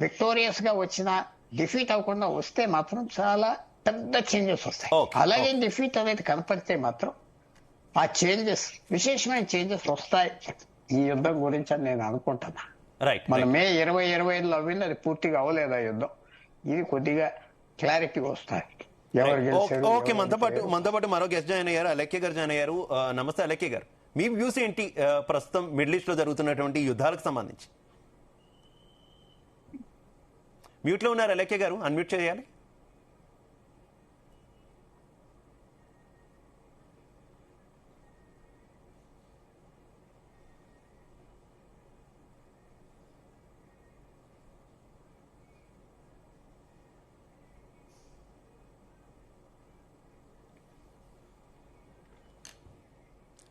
విక్టోరియస్ గా వచ్చినా, డిఫీట్ అవ్వకుండా వస్తే మాత్రం చాలా పెద్ద చేంజెస్ వస్తాయి. అలాగే డిఫీట్ అనేది కనపడితే మాత్రం ఆ చేంజెస్, విశేషమైన చేంజెస్ వస్తాయి ఈ యుద్ధం గురించి అని నేను అనుకుంటున్నా. మన మే 2025లో అవ్వింది, అది పూర్తిగా అవ్వలేదు ఆ యుద్ధం. ఇది కొద్దిగా క్లారిటీ వస్తాయి. ఓకే, మనతో పాటు మరో గెస్ట్ జాయిన్ అయ్యారు, అలెక్య గారు జాయిన్ అయ్యారు. నమస్తే అలెక్య గారు, మీ వ్యూస్ ఏంటి ప్రస్తుతం మిడిల్ ఈస్ట్ లో జరుగుతున్నటువంటి యుద్ధాలకు సంబంధించి? మ్యూట్ లో ఉన్నారు అలెక్య గారు, అన్మ్యూట్ చేయాలి.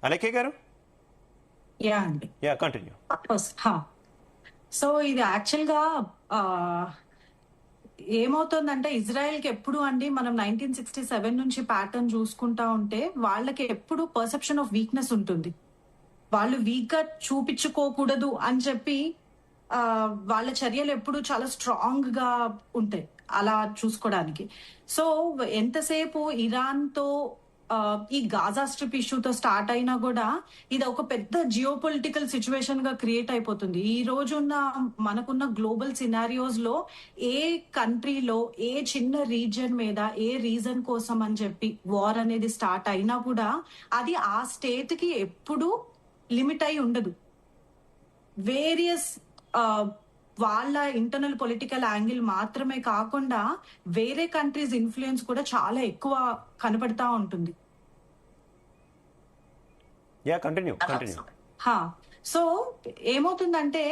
అలెక్య గారు, కంటిన్యూ. కంటిన్యూ. సో ఇది యాక్చువల్ గా ఏమవుతుందంటే ఇజ్రాయెల్ కి ఎప్పుడు అండి మనం 1967 నుంచి ప్యాటర్న్ చూసుకుంటా ఉంటే వాళ్ళకి ఎప్పుడు పర్సెప్షన్ ఆఫ్ వీక్నెస్ ఉంటుంది. వాళ్ళు వీక్ గా చూపించుకోకూడదు అని చెప్పి వాళ్ళ చర్యలు ఎప్పుడు చాలా స్ట్రాంగ్ గా ఉంటాయి అలా చూసుకోవడానికి. సో ఎంతసేపు ఇరాన్ తో ఈ గాజా స్ట్రిప్ ఇష్యూతో స్టార్ట్ అయినా కూడా ఇది ఒక పెద్ద జియో పొలిటికల్ సిచ్యువేషన్ గా క్రియేట్ అయిపోతుంది. ఈ రోజున్న మనకున్న గ్లోబల్ సినారియోస్ లో ఏ కంట్రీలో ఏ చిన్న రీజియన్ మీద ఏ రీజన్ కోసం అని చెప్పి వార్ అనేది స్టార్ట్ అయినా కూడా అది ఆ స్టేట్ కి ఎప్పుడు లిమిట్ అయి ఉండదు. వేరియస్ వాళ్ళ ఇంటర్నల్ పొలిటికల్ యాంగిల్ మాత్రమే కాకుండా వేరే కంట్రీస్ ఇన్ఫ్లుయెన్స్ కూడా చాలా ఎక్కువ కనపడతా ఉంటుంది. కంటిన్యూ. సో ఏమవుతుందంటే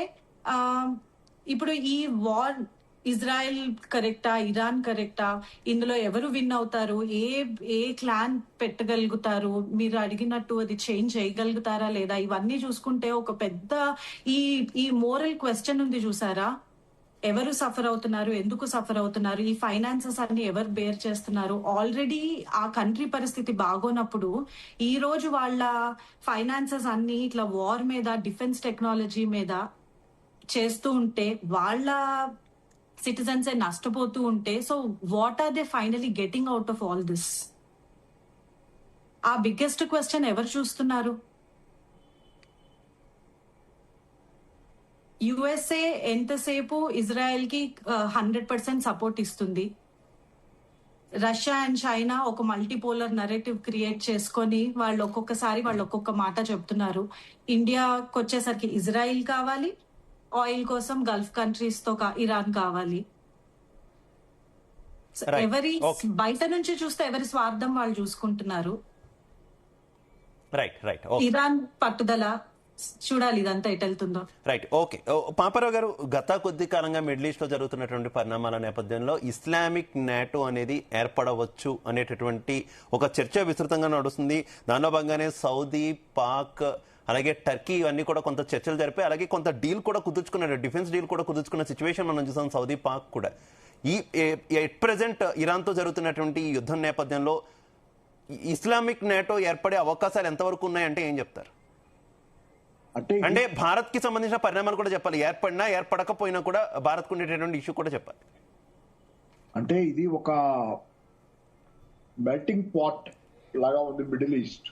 ఇప్పుడు ఈ వార్ ఇజ్రాయెల్ కరెక్టా, ఇరాన్ కరెక్టా, ఇందులో ఎవరు విన్ అవుతారు, ఏ క్లాన్ పెట్టగలుగుతారు, మీరు అడిగినట్టు అది చేంజ్ చేయగలుగుతారా లేదా, ఇవన్నీ చూసుకుంటే ఒక పెద్ద ఈ మోరల్ క్వశ్చన్ ఉంది చూసారా, ఎవరు సఫర్ అవుతున్నారు, ఎందుకు సఫర్ అవుతున్నారు, ఈ ఫైనాన్సెస్ అన్ని ఎవరు బేర్ చేస్తున్నారు. ఆల్రెడీ ఆ కంట్రీ పరిస్థితి బాగోనప్పుడు ఈ రోజు వాళ్ళ ఫైనాన్సెస్ అన్ని ఇట్లా వార్ మీద, డిఫెన్స్ టెక్నాలజీ మీద చేస్తూ ఉంటే వాళ్ళ సిటిజన్స్ నష్టపోతూ ఉంటే, so what are they finally getting out of all this? ఆ బిగ్గెస్ట్ క్వశ్చన్ ఎవరు చూస్తున్నారు? యుఎస్ఏ ఎంతసేపు ఇజ్రాయెల్ కి 100% సపోర్ట్ ఇస్తుంది. రష్యా అండ్ చైనా ఒక మల్టీపోలర్ నరేటివ్ క్రియేట్ చేసుకొని వాళ్ళు ఒక్కొక్కసారి వాళ్ళు ఒక్కొక్క మాట చెప్తున్నారు. ఇండియాకి వచ్చేసరికి ఇజ్రాయిల్ కావాలి, ఆయిల్ కోసం గల్ఫ్ కంట్రీస్ తో ఇరాన్ కావాలి. ఎవరి బయట నుంచి చూస్తే ఎవరి స్వార్థం వాళ్ళు చూసుకుంటున్నారు. ఇరాన్ పట్టుదల చూడాలి ఇదంతా ఎటు వెళ్తుందో. Right, okay. పాపారావు గారు, గత కొద్ది కాలంగా మిడిల్ ఈస్ట్ లో జరుగుతున్నటువంటి పరిణామాల నేపథ్యంలో ఇస్లామిక్ నాటో అనేది ఏర్పడవచ్చు అనేటటువంటి ఒక చర్చ విస్తృతంగా నడుస్తుంది. దానిలో భాగంగానే సౌదీ, పాక్, అలాగే టర్కీ ఇవన్నీ కూడా కొంత చర్చలు జరిపాయి. అలాగే కొంత డీల్ కూడా కుదుర్చుకున్నారు, డిఫెన్స్ డీల్ కూడా కుదుర్చుకున్న సిచ్యువేషన్ మనం చూసాం సౌదీ, పాక్ కూడా. ఈ ఎట్ ప్రెసెంట్ ఇరాన్తో జరుగుతున్నటువంటి ఈ యుద్ధం నేపథ్యంలో ఇస్లామిక్ నాటో ఏర్పడే అవకాశాలు ఎంతవరకు ఉన్నాయంటే ఏం చెప్తారు? అంటే భారత్ కి సంబంధించిన పరిణామాలు కూడా చెప్పాలి, ఏర్పడినా ఏర్పడకపోయినా కూడా భారత్ కు ఉండేటటువంటి ఇష్యూ కూడా చెప్పాలి. అంటే ఇది ఒక మెల్టింగ్ పాట్ లాగా ఉంది మిడిల్ ఈస్ట్.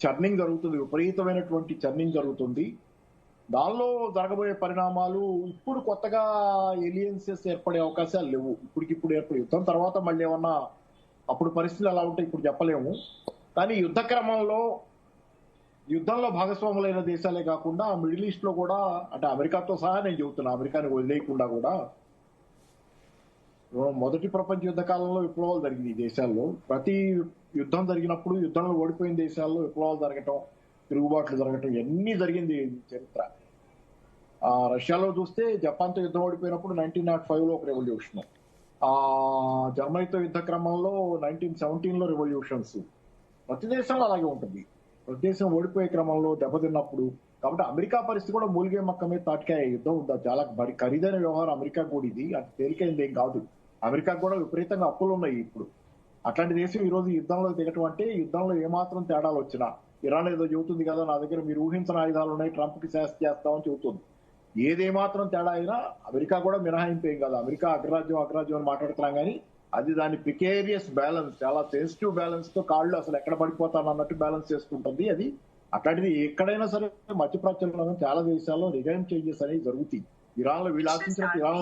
చర్నింగ్ జరుగుతుంది, విపరీతమైనటువంటి చర్నింగ్ జరుగుతుంది. దానిలో జరగబోయే పరిణామాలు ఇప్పుడు కొత్తగా ఎలియన్సెస్ ఏర్పడే అవకాశాలు లేవు. ఇప్పటికిప్పుడు ఏర్పడే యుద్ధం తర్వాత మళ్ళీ ఏమన్నా అప్పుడు పరిస్థితులు ఎలా ఉంటాయి ఇప్పుడు చెప్పలేము. కానీ యుద్ధ క్రమంలో యుద్ధంలో భాగస్వాములైన దేశాలే కాకుండా మిడిల్ ఈస్ట్ లో కూడా, అంటే అమెరికాతో సహా నేను చెబుతున్నా, అమెరికాని వదిలేయకుండా కూడా మొదటి ప్రపంచ యుద్ధ కాలంలో విప్లవాలు జరిగింది ఈ దేశాల్లో. ప్రతి యుద్ధం జరిగినప్పుడు యుద్ధంలో ఓడిపోయిన దేశాల్లో విప్లవాలు జరగటం, తిరుగుబాట్లు జరగటం ఇవన్నీ జరిగింది చరిత్ర. రష్యాలో చూస్తే జపాన్తో యుద్ధం ఓడిపోయినప్పుడు 1905లో ఒక రెవల్యూషన్, జర్మనీతో యుద్ధ క్రమంలో 1917లో రెవల్యూషన్స్. ప్రతి దేశంలో అలాగే ఉంటుంది, ప్రతి దేశం ఓడిపోయే క్రమంలో దెబ్బతిన్నప్పుడు. కాబట్టి అమెరికా పరిస్థితి కూడా మూలిగే మొక్క మీద తాటికాయ యుద్ధం ఉందా, చాలా ఖరీదైన వ్యవహారం అమెరికా కూడా. ఇది అంత తేలికైంది ఏం కాదు. అమెరికాకు కూడా విపరీతంగా అప్పులు ఉన్నాయి ఇప్పుడు. అట్లాంటి దేశం ఈ రోజు యుద్ధంలో దిగటం అంటే, యుద్ధంలో ఏమాత్రం తేడాలు వచ్చినా, ఇరాన్ ఏదో చెబుతుంది కదా నా దగ్గర మీరు ఊహించిన ఆయుధాలు ఉన్నాయి, ట్రంప్ కి శాస్తి చేస్తామని చెబుతుంది. ఏదేమాత్రం తేడా అయినా అమెరికా కూడా మినహాయింపు ఏం కాదు. అమెరికా అగ్రరాజ్యం అని మాట్లాడుతున్నాం కానీ అది దాని ప్రికేరియస్ బ్యాలెన్స్, చాలా సెన్సిటివ్ బ్యాలెన్స్ తో కాళ్ళు అసలు ఎక్కడ పడిపోతాను అన్నట్టు బ్యాలెన్స్ చేసుకుంటుంది అది. అట్లాంటిది ఎక్కడైనా సరే మధ్యప్రాచ్యంలో చాలా దేశాల్లో రిజైమ్ చేంజెస్ అనేవి జరుగుతాయి. ఇరాన్ లో వీళ్ళు ఆశించినట్టు ఇరాన్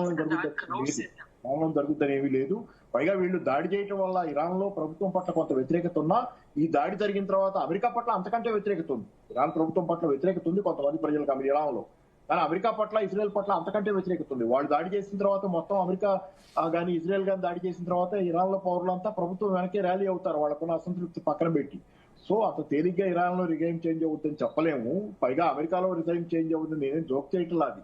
జరుగుతుందని ఏమీ లేదు. పైగా వీళ్ళు దాడి చేయడం వల్ల ఇరాన్ లో ప్రభుత్వం పట్ల కొంత వ్యతిరేకత ఉన్నా, ఈ దాడి జరిగిన తర్వాత అమెరికా పట్ల అంతకంటే వ్యతిరేకత ఉంది. ఇరాన్ ప్రభుత్వం పట్ల వ్యతిరేకత ఉంది కొంతమంది ప్రజలకు ఇరాన్ లో, కానీ అమెరికా పట్ల, ఇజ్రాయెల్ పట్ల అంతకంటే వ్యతిరేకత ఉంది. వాళ్ళు దాడి చేసిన తర్వాత మొత్తం అమెరికా కానీ ఇజ్రాయెల్ కానీ దాడి చేసిన తర్వాత ఇరాన్ లో పౌరులంతా ప్రభుత్వం వెనకే ర్యాలీ అవుతారు, వాళ్ళకున్న అసంతృప్తి పక్కన పెట్టి. సో అంత తేలిగ్గా ఇరాన్ లో రిజైమ్ చేంజ్ అవుతుందని చెప్పలేము. పైగా అమెరికాలో రిజైమ్ చేంజ్ అవుతుంది నేనేం జోక్ చేయట్లా, అది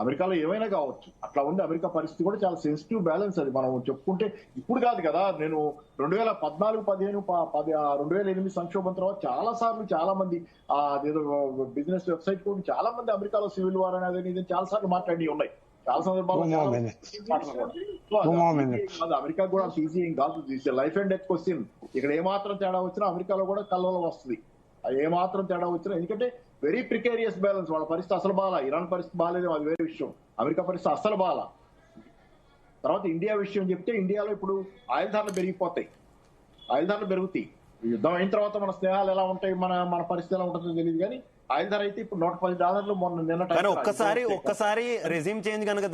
అమెరికాలో ఏమైనా కావచ్చు. అట్లా ఉంది అమెరికా పరిస్థితి కూడా చాలా సెన్సిటివ్ బ్యాలెన్స్. అది మనం చెప్పుకుంటే ఇప్పుడు కాదు కదా, నేను 2014, 2008 సంక్షోభం తర్వాత చాలా సార్లు చాలా మంది అదేదో బిజినెస్ వెబ్సైట్ కూడా చాలా మంది అమెరికాలో సివిల్ వార్ అనేది చాలా సార్లు మాట్లాడి ఉన్నాయి. చాలా సందర్భాల్లో Two more చాలా minutes. మాటలు కూడా. సో Two more అది minutes. కాదు, అమెరికా కూడా అంత ఈజీ ఏం కాదు. Life and death question. ఇక్కడ ఏమాత్రం తేడా వచ్చినా అమెరికాలో కూడా కల్లోలం వస్తుంది. అది ఏమాత్రం తేడా వచ్చినా, ఎందుకంటే వెరీ ప్రికేరియస్ బ్యాలెన్స్. వాళ్ళ పరిస్థితి అసలు బాగా, ఇరాన్ పరిస్థితి బాగాలేదు, అది వేరే విషయం. అమెరికా పరిస్థితి అసలు బాగా. తర్వాత ఇండియా విషయం చెప్తే, ఇండియాలో ఇప్పుడు ఆయిల్ ధరలు పెరిగిపోతాయి, ఆయిల్ ధరలు పెరుగుతాయి. యుద్ధం అయిన తర్వాత మన స్నేహాలు ఎలా ఉంటాయి, మన పరిస్థితి ఎలా ఉంటుందో తెలియదు. కానీ ఆయిల్ ధర అయితే ఇప్పుడు $110 మొన్న నిన్న కానీ ఒక్కసారి రెజ్యూమ్ చేంజ్ కనుక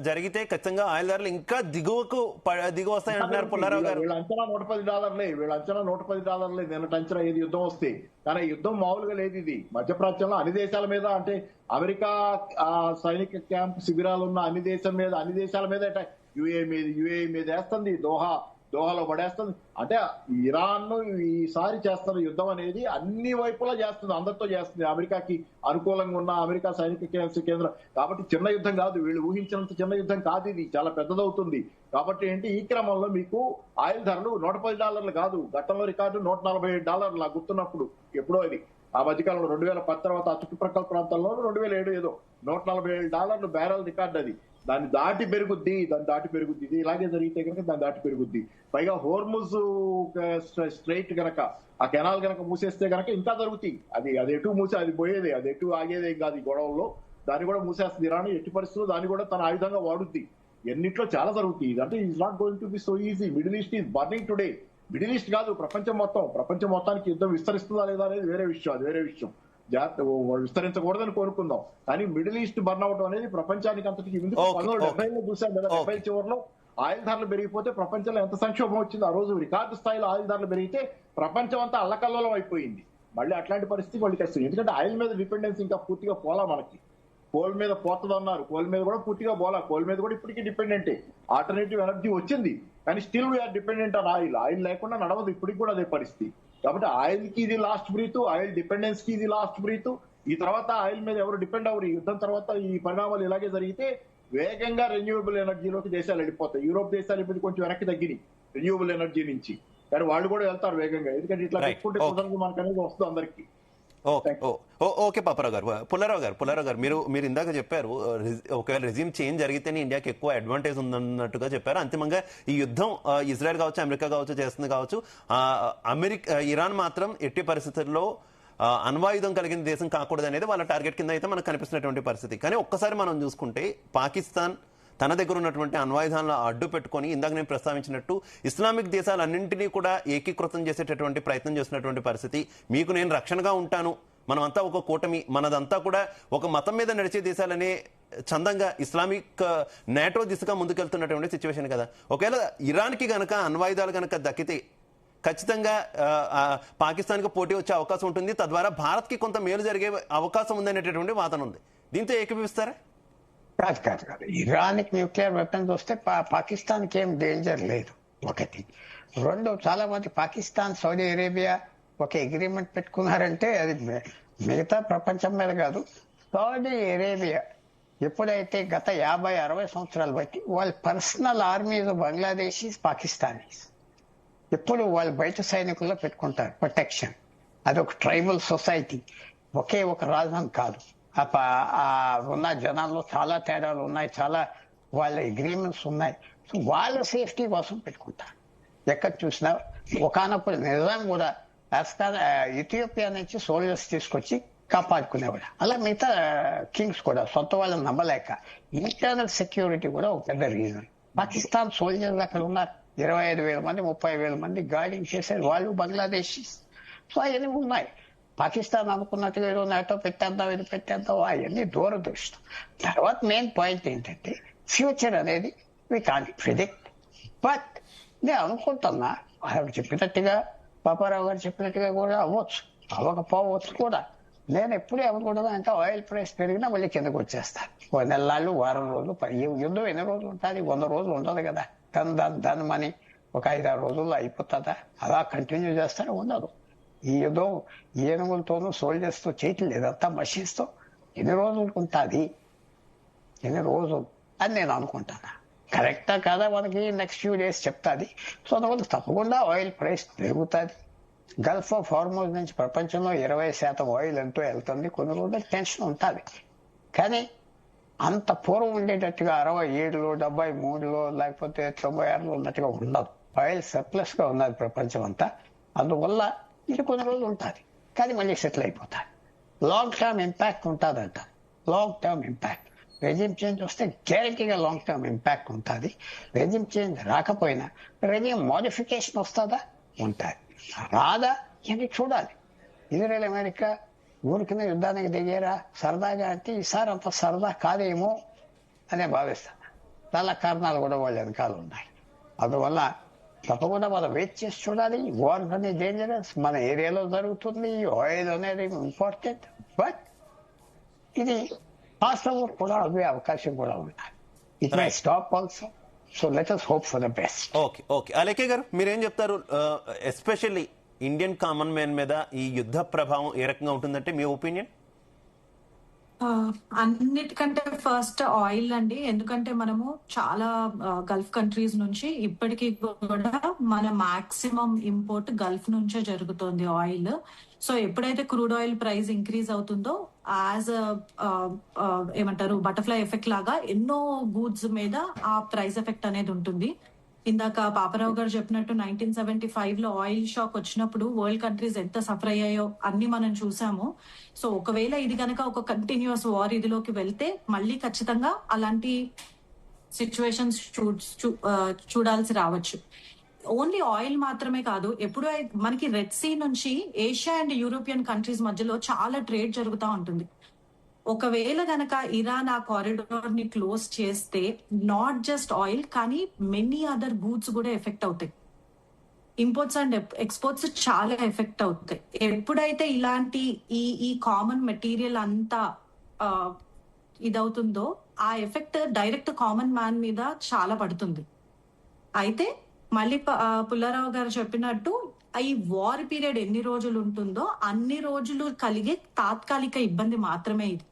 జరిగితే ఖచ్చితంగా ఆయిల్ ధరలు ఇంకా దిగు వస్తాయి అంటున్నారు పుల్లారావు గారు. వీళ్ళ అంచనా $110. వీళ్ళ అంచనా $110. నిన్న అంచనా ఏది యుద్ధం వస్తే. కానీ యుద్ధం మామూలుగా లేదు. ఇది మధ్యప్రాచ్యంలో అన్ని దేశాల మీద, అంటే అమెరికా సైనిక క్యాంప్ శిబిరాలు ఉన్న అన్ని దేశాల మీద యుఏఈ మీద వేస్తుంది, దోహాలో పడేస్తుంది. అంటే ఇరాన్ ఈసారి చేస్తున్న యుద్ధం అనేది అన్ని వైపులా చేస్తుంది, అందరితో చేస్తుంది. అమెరికాకి అనుకూలంగా ఉన్న అమెరికా సైనిక కేంద్రం కాబట్టి చిన్న యుద్ధం కాదు, వీళ్ళు ఊహించినంత చిన్న యుద్ధం కాదు, ఇది చాలా పెద్దదవుతుంది. కాబట్టి ఏంటి, ఈ క్రమంలో మీకు ఆయిల్ ధరలు $110 కాదు, గతంలో రికార్డు $147 నాకు గుర్తున్నప్పుడు. ఎప్పుడో ఇది ఆ మధ్యకాలంలో 2010 తర్వాత ఆ చుట్టుప్రక్కల ప్రాంతాల్లో 2007 ఏదో $147 బ్యారెల్ రికార్డు. అది దాన్ని దాటి పెరుగుద్ది. ఇది ఇలాగే జరిగితే కనుక దాన్ని దాటి పెరుగుద్ది. పైగా హోర్ముజ్ స్ట్రైట్ గనక, ఆ కెనాల్ గనక మూసేస్తే గనక ఇంకా జరుగుతాయి. అది ఎటు అది పోయేదే, అది ఎటు ఆగేదే కాదు. ఈ గొడవల్లో దాన్ని కూడా మూసేస్తుంది ఇరాన్. ఎట్టి పరిస్థితుల్లో దాన్ని కూడా తన ఆయుధంగా వాడుద్ది. ఎన్నిట్లో చాలా జరుగుతాయి. అంటే is not going to be so easy. Middle east is burning today. Middle east కాదు, ప్రపంచం మొత్తానికి యుద్ధం విస్తరిస్తుందా లేదా అనేది వేరే విషయం. విస్తరించకూడదని కోరుకుందాం. కానీ మిడిల్ ఈస్ట్ బర్న్ అవడం అనేది ప్రపంచానికి అంతటికి 1970లో చూసాం కదా. 70 చివరిలో ఆయిల్ ధరలు పెరిగిపోతే ప్రపంచంలో ఎంత సంక్షోభం వచ్చింది. ఆ రోజు రికార్డు స్థాయిలో ఆయిల్ ధరలు పెరిగితే ప్రపంచం అంతా అల్లకల్లోలం అయిపోయింది. మళ్ళీ అట్లాంటి పరిస్థితి మళ్ళీ వస్తుంది. ఎందుకంటే ఆయిల్ మీద డిపెండెన్స్ ఇంకా పూర్తిగా పోలా. మనకి కోల్ మీద పోతుందన్నారు, కోల్ మీద కూడా పూర్తిగా పోలా. కోల్ మీద కూడా ఇప్పటికీ డిపెండెంటే. ఆల్టర్నేటివ్ ఎనర్జీ వచ్చింది, కానీ still we are dependent on oil. Oil లేకుండా నడవదు, ఇప్పటికి కూడా అదే పరిస్థితి. కాబట్టి ఆయిల్ కి ఇది లాస్ట్ బ్రీత్, ఆయిల్ డిపెండెన్స్ కి ఇది లాస్ట్ బ్రీత్. ఈ తర్వాత ఆయిల్ మీద ఎవరు డిపెండ్ అవ్వరు. ఈ యుద్ధం తర్వాత ఈ పరిణామాలు ఇలాగే జరిగితే వేగంగా రెన్యూవబుల్ ఎనర్జీలోకి దేశాలు వెళ్ళిపోతాయి. యూరోప్ దేశాలు ఇప్పుడు కొంచెం వెనక్కి తగ్గినాయి రెన్యూవబుల్ ఎనర్జీ నుంచి, కానీ వాళ్ళు కూడా వెళ్తారు వేగంగా. ఎందుకంటే ఇట్లా పెట్టుకుంటే కుదరదు, మనకు అనేది వస్తుంది అందరికి. ఓకే పుల్లారావు గారు మీరు ఇందాక చెప్పారు, ఒకవేళ రెజ్యూమ్ చేంజ్ జరిగితేనే ఇండియాకి ఎక్కువ అడ్వాంటేజ్ ఉందన్నట్టుగా చెప్పారు. అంతిమంగా ఈ యుద్ధం ఇజ్రాయెల్ కావచ్చు, అమెరికా కావచ్చు చేస్తుంది కావచ్చు, ఇరాన్ మాత్రం ఎట్టి పరిస్థితుల్లో అణ్వాయుధం కలిగిన దేశం కాకూడదు అనేది వాళ్ళ టార్గెట్ కింద అయితే మనకు కనిపిస్తున్నటువంటి పరిస్థితి. కానీ ఒక్కసారి మనం చూసుకుంటే పాకిస్తాన్ తన దగ్గర ఉన్నటువంటి అణ్వాయుధాలను అడ్డు పెట్టుకొని, ఇందాక నేను ప్రస్తావించినట్టు ఇస్లామిక్ దేశాలన్నింటినీ కూడా ఏకీకృతం చేసేటటువంటి ప్రయత్నం చేస్తున్నటువంటి పరిస్థితి. మీకు నేను రక్షణగా ఉంటాను, మనమంతా ఒక కూటమి, మనదంతా కూడా ఒక మతం మీద నడిచే దేశాలనే చందంగా ఇస్లామిక్ నాటో దిశగా ముందుకెళ్తున్నటువంటి సిచ్యువేషన్ కదా. ఒకవేళ ఇరాన్కి గనక అణ్వాయుధాలు గనక దక్కితే ఖచ్చితంగా పాకిస్తాన్కి పోటీ వచ్చే అవకాశం ఉంటుంది, తద్వారా భారత్కి కొంత మేలు జరిగే అవకాశం ఉందనేటటువంటి వాదన ఉంది. దీంతో ఏకీభవిస్తారా? కాదు. ఇరాన్కి న్యూక్లియర్ వెపన్స్ వస్తే పాకిస్తాన్కి ఏం డేంజర్ లేదు. ఒకటి. రెండు, చాలా మంది పాకిస్తాన్, సౌదీ అరేబియా ఒక అగ్రిమెంట్ పెట్టుకున్నారంటే అది మిగతా ప్రపంచం మీద కాదు. సౌదీ అరేబియా ఎప్పుడైతే గత 50-60 సంవత్సరాలు బట్టి వాళ్ళ పర్సనల్ ఆర్మీస్ బంగ్లాదేశీస్, పాకిస్తానీస్ ఎప్పుడు వాళ్ళు బయట సైనికుల్లో పెట్టుకుంటారు ప్రొటెక్షన్. అదొక ట్రైబల్ సొసైటీ, ఒకే ఒక రాజధాని కాదు. ఉన్న జనాల్లో చాలా తేడాలు ఉన్నాయి, చాలా వాళ్ళ అగ్రిమెంట్స్ ఉన్నాయి. సో వాళ్ళ సేఫ్టీ కోసం పెట్టుకుంటారు. ఎక్కడ చూసినా ఒకనప్పుడు నిజాం కూడా ఇథియోపియా నుంచి సోల్జర్స్ తీసుకొచ్చి కాపాడుకునేవాడు. అలా మిగతా కింగ్స్ కూడా సొంత వాళ్ళని నమ్మలేక ఇంటర్నల్ సెక్యూరిటీ కూడా ఒక పెద్ద రీజన్. పాకిస్తాన్ సోల్జర్స్ అక్కడ ఉన్నారు, 25,000 మంది 30,000 మంది గార్డింగ్ చేశారు, వాళ్ళు బంగ్లాదేశీస్. సో అవన్నీ ఉన్నాయి. పాకిస్తాన్ అనుకున్నట్టుగా ఏదో నాటో పెట్టేద్దాం, ఇది పెట్టేద్దాం, అవన్నీ దూరదృష్టం. తర్వాత మెయిన్ పాయింట్ ఏంటంటే ఫ్యూచర్ అనేది వి కాంట్ ప్రిడిక్ట్. బట్ నేను అనుకుంటున్నా ఆయన చెప్పినట్టుగా, పాపారావు గారు చెప్పినట్టుగా కూడా అవ్వచ్చు, అవ్వకపోవచ్చు కూడా. నేను ఎప్పుడూ ఏమనుకుంటున్నా అంటే ఆయిల్ ప్రైస్ పెరిగినా మళ్ళీ కిందకు వచ్చేస్తాను. 1 నెలలు, వారం రోజులు, యుద్ధం ఎన్ని రోజులు ఉంటుంది? 100 రోజులు ఉండదు కదా. దాని మనీ ఒక 5-6 రోజుల్లో అయిపోతుందా? అలా కంటిన్యూ చేస్తానే ఉండదు. ఈ యుద్ధం ఏనుగులతోనూ సోల్జర్స్తో చేయట్లేదు, అంతా మషిన్స్తో. ఎన్ని రోజులు ఉంటుంది? ఎన్ని రోజులు అని నేను అనుకుంటాను. కరెక్టా కాదా మనకి నెక్స్ట్ ఫ్యూ డేస్ చెప్తాది. సో అందువల్ల తప్పకుండా ఆయిల్ ప్రైస్ పెరుగుతుంది. గల్ఫ్ ఆఫ్ హార్మోజ్ నుంచి ప్రపంచంలో 20% ఆయిల్ ఎంతో వెళ్తుంది. కొన్ని రోజులు టెన్షన్ ఉంటుంది. కానీ అంత పూర్వం ఉండేటట్టుగా 67లో 73లో లేకపోతే 96లో ఉన్నట్టుగా ఉండదు. ఆయిల్ సర్ప్లస్ గా ఉన్నది ప్రపంచం అంతా. అందువల్ల ఇది కొన్ని రోజులు ఉంటుంది, కానీ మళ్ళీ సెటిల్ అయిపోతాయి. లాంగ్ టర్మ్ ఇంపాక్ట్ ఉంటుందంట. Long term impact regime change వస్తే గ్యారెంటీగా లాంగ్ టర్మ్ ఇంపాక్ట్ ఉంటుంది. రెజిమ్ చేంజ్ రాకపోయినా రెజిమ్ మోడిఫికేషన్ వస్తుందా, ఉంటుంది. రాదా అని చూడాలి. ఇజ్రాయెల్ అమెరికా ఊరికిన యుద్ధానికి దిగేరా సరదాగా అంటే ఈసారి అంత సరదా కాదేమో అనే భావిస్తాను. చాలా కారణాలు కూడా వాళ్ళ వెనకాల ఉన్నాయి. అందువల్ల తప్పకుండా మనం వెయిట్ చేసి చూడాలి. వార్ అనేది డేంజరస్, మన ఏరియాలో జరుగుతుంది. ఆయిల్ అనేది ఇంపార్టెంట్, బట్ ఇది ఫాస్ట్ ఓవర్ కూడా అవ్వే అవకాశం కూడా ఉన్నాయి. It may stop also. So let us hope for the best. Okay okay అలేకే గారు మీరేం చెప్తారు? ఎస్పెషల్లీ ఇండియన్ కామన్ మ్యాన్ మీద ఈ యుద్ధ ప్రభావం ఏ రకంగా ఉంటుందంటే మీ ఒపీనియన్? అన్నిటికంటే ఫస్ట్ ఆయిల్ అండి. ఎందుకంటే మనము చాలా గల్ఫ్ కంట్రీస్ నుంచి ఇప్పటికీ కూడా మన మాక్సిమం ఇంపోర్ట్ గల్ఫ్ నుంచే జరుగుతుంది ఆయిల్. సో ఎప్పుడైతే క్రూడ్ ఆయిల్ ప్రైస్ ఇంక్రీజ్ అవుతుందో యాజ్ ఏమంటారు బటర్ఫ్లై ఎఫెక్ట్ లాగా ఎన్నో గూడ్స్ మీద ఆ ప్రైస్ ఎఫెక్ట్ అనేది ఉంటుంది. ఇందాక పాపరావు గారు చెప్పినట్టు 1975 లో ఆయిల్ షాక్ వచ్చినప్పుడు వరల్డ్ కంట్రీస్ ఎంత సఫర్ అయ్యాయో అన్ని మనం చూసాము. సో ఒకవేళ ఇది కనుక ఒక కంటిన్యూస్ వార్ ఇదిలోకి వెళ్తే మళ్ళీ ఖచ్చితంగా అలాంటి సిచ్యువేషన్స్ చూడాల్సి రావచ్చు. ఓన్లీ ఆయిల్ మాత్రమే కాదు, ఎప్పుడు మనకి రెడ్ సీ నుంచి ఏషియా అండ్ యూరోపియన్ కంట్రీస్ మధ్యలో చాలా ట్రేడ్ జరుగుతూ ఉంటుంది. ఒకవేళ గనక ఇరాన్ ఆ కారిడార్ ని క్లోజ్ చేస్తే నాట్ జస్ట్ ఆయిల్ కానీ మెనీ అదర్ గూడ్స్ కూడా ఎఫెక్ట్ అవుతాయి. ఇంపోర్ట్స్ అండ్ ఎక్స్పోర్ట్స్ చాలా ఎఫెక్ట్ అవుతాయి. ఎప్పుడైతే ఇలాంటి ఈ కామన్ మెటీరియల్ అంతా ఇదవుతుందో ఆ ఎఫెక్ట్ డైరెక్ట్ కామన్ మ్యాన్ మీద చాలా పడుతుంది. అయితే మళ్ళీ పుల్లారావు గారు చెప్పినట్టు ఈ వార్ పీరియడ్ ఎన్ని రోజులు ఉంటుందో అన్ని రోజులు కలిగే తాత్కాలిక ఇబ్బంది మాత్రమే ఇది.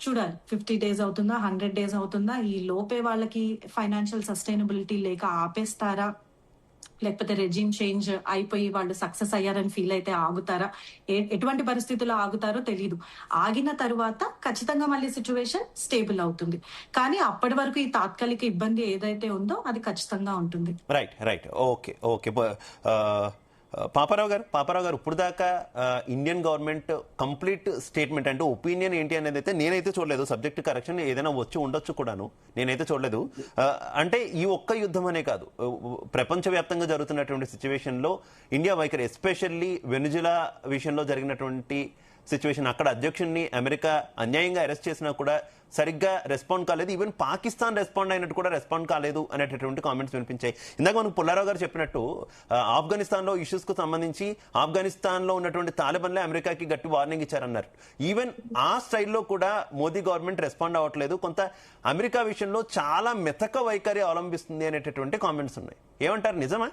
చూడాలి 50 days అవుతుందా, 100 days అవుతుందా, ఈ లోపే వాళ్ళకి ఫైనాన్షియల్ సస్టైనబిలిటీ లేక ఆపేస్తారా, లేకపోతే రెజిమ్ చేంజ్ అయిపోయి వాళ్ళు సక్సెస్ అయ్యారని ఫీల్ అయితే ఆగుతారా, ఎటువంటి పరిస్థితుల్లో ఆగుతారో తెలీదు. ఆగిన తరువాత ఖచ్చితంగా మళ్ళీ సిచ్యువేషన్ స్టేబుల్ అవుతుంది. కానీ అప్పటి వరకు ఈ తాత్కాలిక ఇబ్బంది ఏదైతే ఉందో అది ఖచ్చితంగా ఉంటుంది. Right right okay okay Paparao గారు ఇప్పుడు దాకా ఇండియన్ గవర్నమెంట్ కంప్లీట్ స్టేట్మెంట్ అంటే ఒపీనియన్ ఏంటి అనేది అయితే నేనైతే చూడలేదు. సబ్జెక్ట్ కరెక్షన్ ఏదైనా వచ్చి ఉండొచ్చు కూడాను, నేనైతే చూడలేదు. అంటే ఈ ఒక్క యుద్ధం అనే కాదు, ప్రపంచవ్యాప్తంగా జరుగుతున్నటువంటి సిచ్యువేషన్ లో ఇండియా వైఖరి ఎస్పెషల్లీ వెనుజులా విషయంలో జరిగినటువంటి సిచ్యువేషన్, అక్కడ అధ్యక్షుడిని అమెరికా అన్యాయంగా అరెస్ట్ చేసినా కూడా సరిగ్గా రెస్పాండ్ కాలేదు. ఈవెన్ పాకిస్తాన్ రెస్పాండ్ అయినట్టు కూడా రెస్పాండ్ కాలేదు అనేటటువంటి కామెంట్స్ వినిపించాయి. ఇందాక మనకు పుల్లారావు గారు చెప్పినట్టు ఆఫ్ఘనిస్తాన్లో ఇష్యూస్ కు సంబంధించి ఆఫ్ఘనిస్తాన్లో ఉన్నటువంటి తాలిబాన్లే అమెరికాకి గట్టి వార్నింగ్ ఇచ్చారన్నారు. ఈవెన్ ఆ స్టైల్లో కూడా మోదీ గవర్నమెంట్ రెస్పాండ్ అవ్వట్లేదు, కొంత అమెరికా విషయంలో చాలా మెతక వైఖరి అవలంబిస్తుంది అనేటటువంటి కామెంట్స్ ఉన్నాయి. ఏమంటారు, నిజమా?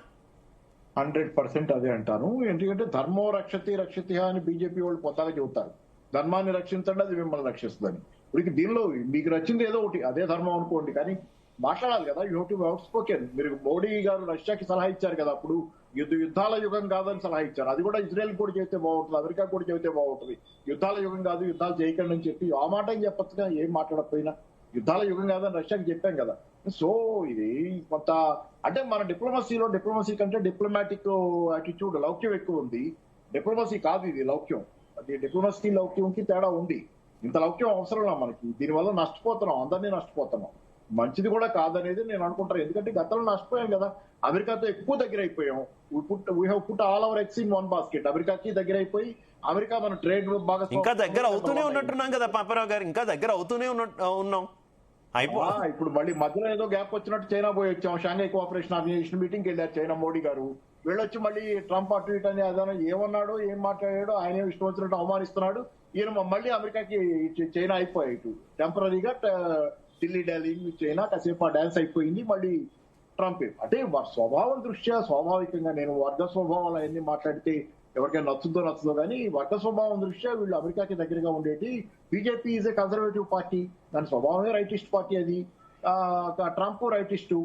100% అదే అంటాను. ఎందుకంటే ధర్మో రక్షతి రక్షిత అని బీజేపీ వాళ్ళు కొత్తగా చెబుతారు. ధర్మాన్ని రక్షించండి, అది మిమ్మల్ని రక్షిస్తుందని. ఇప్పుడు దీనిలో మీకు నచ్చింది ఏదో ఒకటి, అదే ధర్మం అనుకోండి, కానీ మాట్లాడాలి కదా. You to out spoken. మీరు మోడీ గారు రష్యాకి సలహా ఇచ్చారు కదా, అప్పుడు యుద్ధాల యుగం కాదని సలహా ఇచ్చారు. అది కూడా ఇజ్రాయెల్ కూడా చెబితే బాగుంటుంది, అమెరికా కూడా చెబితే బాగుంటుంది. యుద్ధాల యుగం కాదు, యుద్ధాలు చేయకండి అని చెప్పి ఆ మాట ఏం చెప్పచ్చు, ఏం మాట్లాడకపోయినా యుద్ధాల యుగం కాదని రష్యాకి చెప్పాం కదా. సో ఇది కొంత అంటే మన డిప్లొమసీ కంటే డిప్లొమాటిక్ యాటిట్యూడ్ లౌక్యం ఎక్కువ ఉంది. డిప్లొమసీ కాదు ఇది, లౌక్యం. అది డిప్లొమసీ లౌక్యంకి తేడా ఉంది. ఇంత లౌక్యం అవసరం మనకి, దీనివల్ల నష్టపోతున్నాం, అందరినీ నష్టపోతున్నాం. మంచిది కూడా కాదనేది నేను అనుకుంటాను. ఎందుకంటే గతంలో నష్టపోయాం కదా, అమెరికాతో ఎక్కువ దగ్గర అయిపోయాం. We have put all our eggs in one basket. అమెరికాకి దగ్గర అయిపోయి అమెరికా మన ట్రేడ్ బాగా ఇంకా దగ్గర అవుతూనే ఉన్నట్టున్నాం కదా పాపారావు గారు, ఇంకా దగ్గర అవుతూనే ఉన్నాం. ఇప్పుడు మళ్ళీ మధ్యలో ఏదో గ్యాప్ వచ్చినట్టు చైనా పోయి వచ్చాం. షాంఘై కోఆపరేషన్ ఆర్గనైజేషన్ మీటింగ్కి వెళ్ళారు చైనా మోడీ గారు. వెళ్ళొచ్చి మళ్ళీ ట్రంప్ అటు ఇటు అని అదన ఏమన్నాడో ఏం మాట్లాడాడో ఆయన ఇష్టం వచ్చినట్టు అవమానిస్తున్నాడు. ఈయన మళ్ళీ అమెరికాకి చైనా అయిపోయాయి. ఇటు టెంపరీగా ఢిల్లీ చైనా కాసేపు డాన్స్ అయిపోయింది. మళ్ళీ ట్రంప్ అంటే స్వభావం దృష్ట్యా స్వాభావికంగా నేను వర్గ స్వభావాలు అవన్నీ మాట్లాడితే ఎవరికైనా నచ్చుదో కానీ వర్గ స్వభావం దృష్ట్యా వీళ్ళు అమెరికాకి దగ్గరగా ఉండేది. BJP is a conservative party, దాని స్వభావమే రైటిస్ట్ పార్టీ. అది ట్రంప్ రైటిస్టు.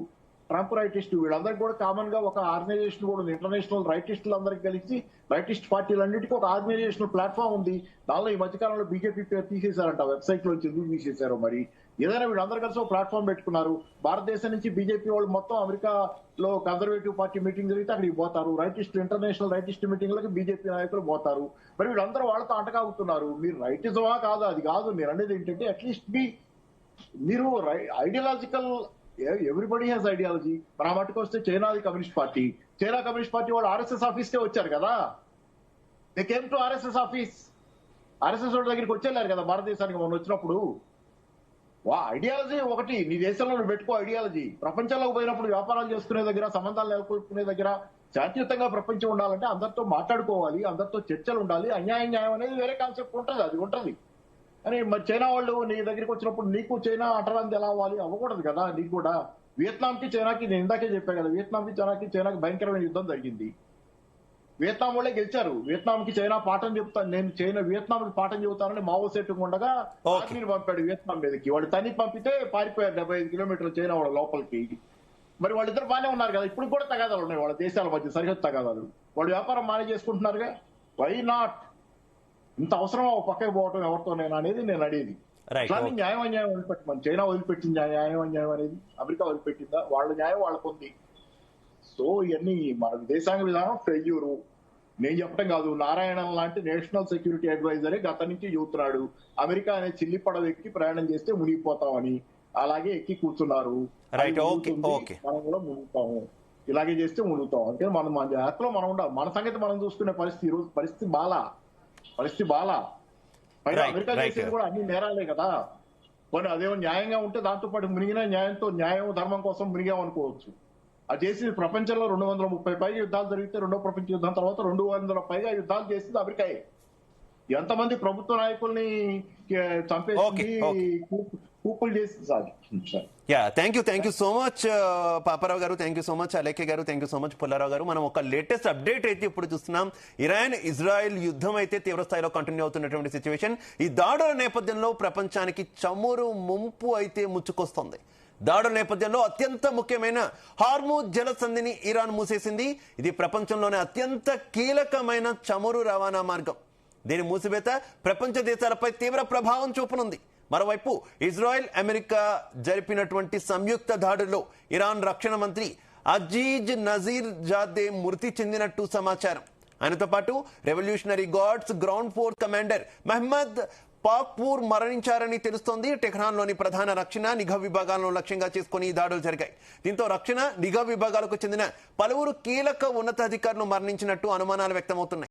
ట్రంప్ రైటిస్ట్, వీళ్ళందరికీ కూడా కామన్ గా ఒక ఆర్గనైజేషన్ కూడా ఉంది. ఇంటర్నేషనల్ రైటిస్టులు అందరికీ కలిసి రైటిస్ట్ పార్టీలన్నిటికీ ఒక ఆర్గనైజేషనల్ ప్లాట్ఫామ్ ఉంది. దానిలో ఈ మధ్యకాలంలో బీజేపీ పేరు తీసేశారంట, వెబ్సైట్ లో ఎందుకు తీసేశారో మరి. ఏదైనా వీళ్ళందరూ కలిసి ఒక ప్లాట్ఫామ్ పెట్టుకున్నారు. భారతదేశం నుంచి బీజేపీ వాళ్ళు మొత్తం అమెరికాలో కన్జర్వేటివ్ పార్టీ మీటింగ్ జరిగితే అక్కడికి పోతారు. రైటిస్ట్ ఇంటర్నేషనల్ రైటిస్ట్ మీటింగ్లకు బీజేపీ నాయకులు పోతారు. మరి వీళ్ళందరూ వాళ్ళతో అంటకాగుతున్నారు. మీరు రైటిజమా కాదు, అది కాదు. మీరు అనేది ఏంటంటే అట్లీస్ట్ మీరు ఐడియాలజికల్, ఎవ్రీబడి హ్యాస్ ఐడియాలజీ. మన మట్టుకు వస్తే చైనాది communist party, China communist party వాళ్ళు ఆర్ఎస్ఎస్ ఆఫీస్కే వచ్చారు కదా. They came to RSS office. RSS వాళ్ళ దగ్గరికి వచ్చేళ్ళారు కదా భారతదేశానికి మొన్న వచ్చినప్పుడు. ఐడియాలజీ ఒకటి, నీ దేశంలో నువ్వు పెట్టుకో ఐడియాలజీ. ప్రపంచంలోకి పోయినప్పుడు వ్యాపారాలు చేసుకునే దగ్గర, సంబంధాలు నెలకొల్పుకునే దగ్గర శాంతియుతంగా ప్రపంచం ఉండాలంటే అందరితో మాట్లాడుకోవాలి, అందరితో చర్చలు ఉండాలి. అన్యాయం న్యాయం అనేది వేరే కాన్సెప్ట్ ఉంటుంది, అది ఉంటుంది. అని మరి చైనా వాళ్ళు నీ దగ్గరికి వచ్చినప్పుడు నీకు చైనా అంటరాంది ఎలా అవ్వాలి? అవ్వకూడదు కదా. నీకు కూడా వియత్నాంకి చైనాకి, నేను ఇందాకే చెప్పాను కదా, వియత్నాంకి చైనాకి భయంకరమైన యుద్ధం జరిగింది. వియత్నాం వాళ్ళే గెలిచారు. వియత్నాంకి చైనా పాఠం చెప్తాను, నేను వియత్నాంకి పాఠం చెబుతానని మావో సెట్టు ఉండగా ఆర్మీని పంపాడు వియత్నాం మీదకి. వాడు తన్ని పంపితే పారిపోయారు 75 కిలోమీటర్లు చైనా వాళ్ళ లోపలికి. మరి వాళ్ళిద్దరు బాగానే ఉన్నారు కదా, ఇప్పుడు కూడా తగాదాలు ఉన్నాయి వాళ్ళ దేశాల మధ్య, సరిహద్దు తగాదాలు. వాళ్ళు వ్యాపారం మేనేజ్ చేసుకుంటున్నారుగా. Why not? ఇంత అవసరమా ఒక పక్కకి పోవటం ఎవరితోనైనా అనేది నేను అడిగేది. అట్లానే న్యాయం అన్యాయం వదిలిపెట్టమని. చైనా వదిలిపెట్టింది న్యాయం అన్యాయం అనేది, అమెరికా వదిలిపెట్టిందా? వాళ్ళ న్యాయం వాళ్ళకు ఉంది. సో ఇవన్నీ మన విదేశాంగ విధానం ఫెయిల్యూరు. నేను చెప్పడం కాదు, నారాయణన్ లాంటి నేషనల్ సెక్యూరిటీ అడ్వైజరే గత నుంచి చెబుతున్నాడు, అమెరికా అనే చిల్లి పడవ ఎక్కి ప్రయాణం చేస్తే మునిగిపోతామని. అలాగే ఎక్కి కూర్చున్నారు. మనం కూడా మునుగుతాము, ఇలాగే చేస్తే మునుగుతాం. అంటే మనం మన జాగ్రత్తలో మనం ఉండాలి. మన సంగతి మనం చూసుకునే పరిస్థితి. ఈ రోజు పరిస్థితి బాలా. పైగా అమెరికా చేసేది కూడా అన్ని నేరాలే కదా. కొన్ని అదేమో న్యాయంగా ఉంటే దాంతో పాటు మునిగిన న్యాయం ధర్మం కోసం మునిగామనుకోవచ్చు. అది చేసి ప్రపంచంలో 230 పైగా యుద్ధాలు జరిగితే, రెండో ప్రపంచ యుద్ధం తర్వాత 200 పైగా యుద్ధాలు చేసింది అమెరికాయే. ఎంతమంది ప్రభుత్వ నాయకుల్ని చంపేసి కూపులు చేసింది sir. Thank you so much Paparao గారు, thank you so much Alekhya గారు, thank you so much Pullarao గారు. మనం ఒక లేటెస్ట్ అప్డేట్ అయితే ఇప్పుడు చూస్తున్నాం. ఇరాన్ ఇజ్రాయెల్ యుద్ధం అయితే తీవ్ర స్థాయిలో కంటిన్యూ అవుతున్నటువంటి సిచ్యువేషన్. ఈ దాడుల నేపథ్యంలో ప్రపంచానికి చమురు ముంపు అయితే ముచ్చుకొస్తుంది. దాడుల నేపథ్యంలో అత్యంత ముఖ్యమైన హార్మూజ్ జలసంధిని ఇరాన్ మూసేసింది. ఇది ప్రపంచంలోనే అత్యంత కీలకమైన చమురు రవాణా మార్గం. దీని మూసివేత ప్రపంచ దేశాలపై తీవ్ర ప్రభావం చూపనుంది. మరోవైపు ఇజ్రాయెల్ అమెరికా జరిపినటువంటి సంయుక్త దాడుల్లో ఇరాన్ రక్షణ మంత్రి అజీజ్ నజీర్ జాదే మృతి చెందినట్టు సమాచారం. ఆయనతో పాటు revolutionary guards ground force commander Mohammad Pakpour మరణించారని తెలుస్తోంది. టెహ్రాన్లోని ప్రధాన రక్షణ నిఘా విభాగాలను లక్ష్యంగా చేసుకుని ఈ దాడులు జరిగాయి. దీంతో రక్షణ నిఘా విభాగాలకు చెందిన పలువురు కీలక ఉన్నతాధికారులు మరణించినట్టు అనుమానాలు వ్యక్తమవుతున్నాయి.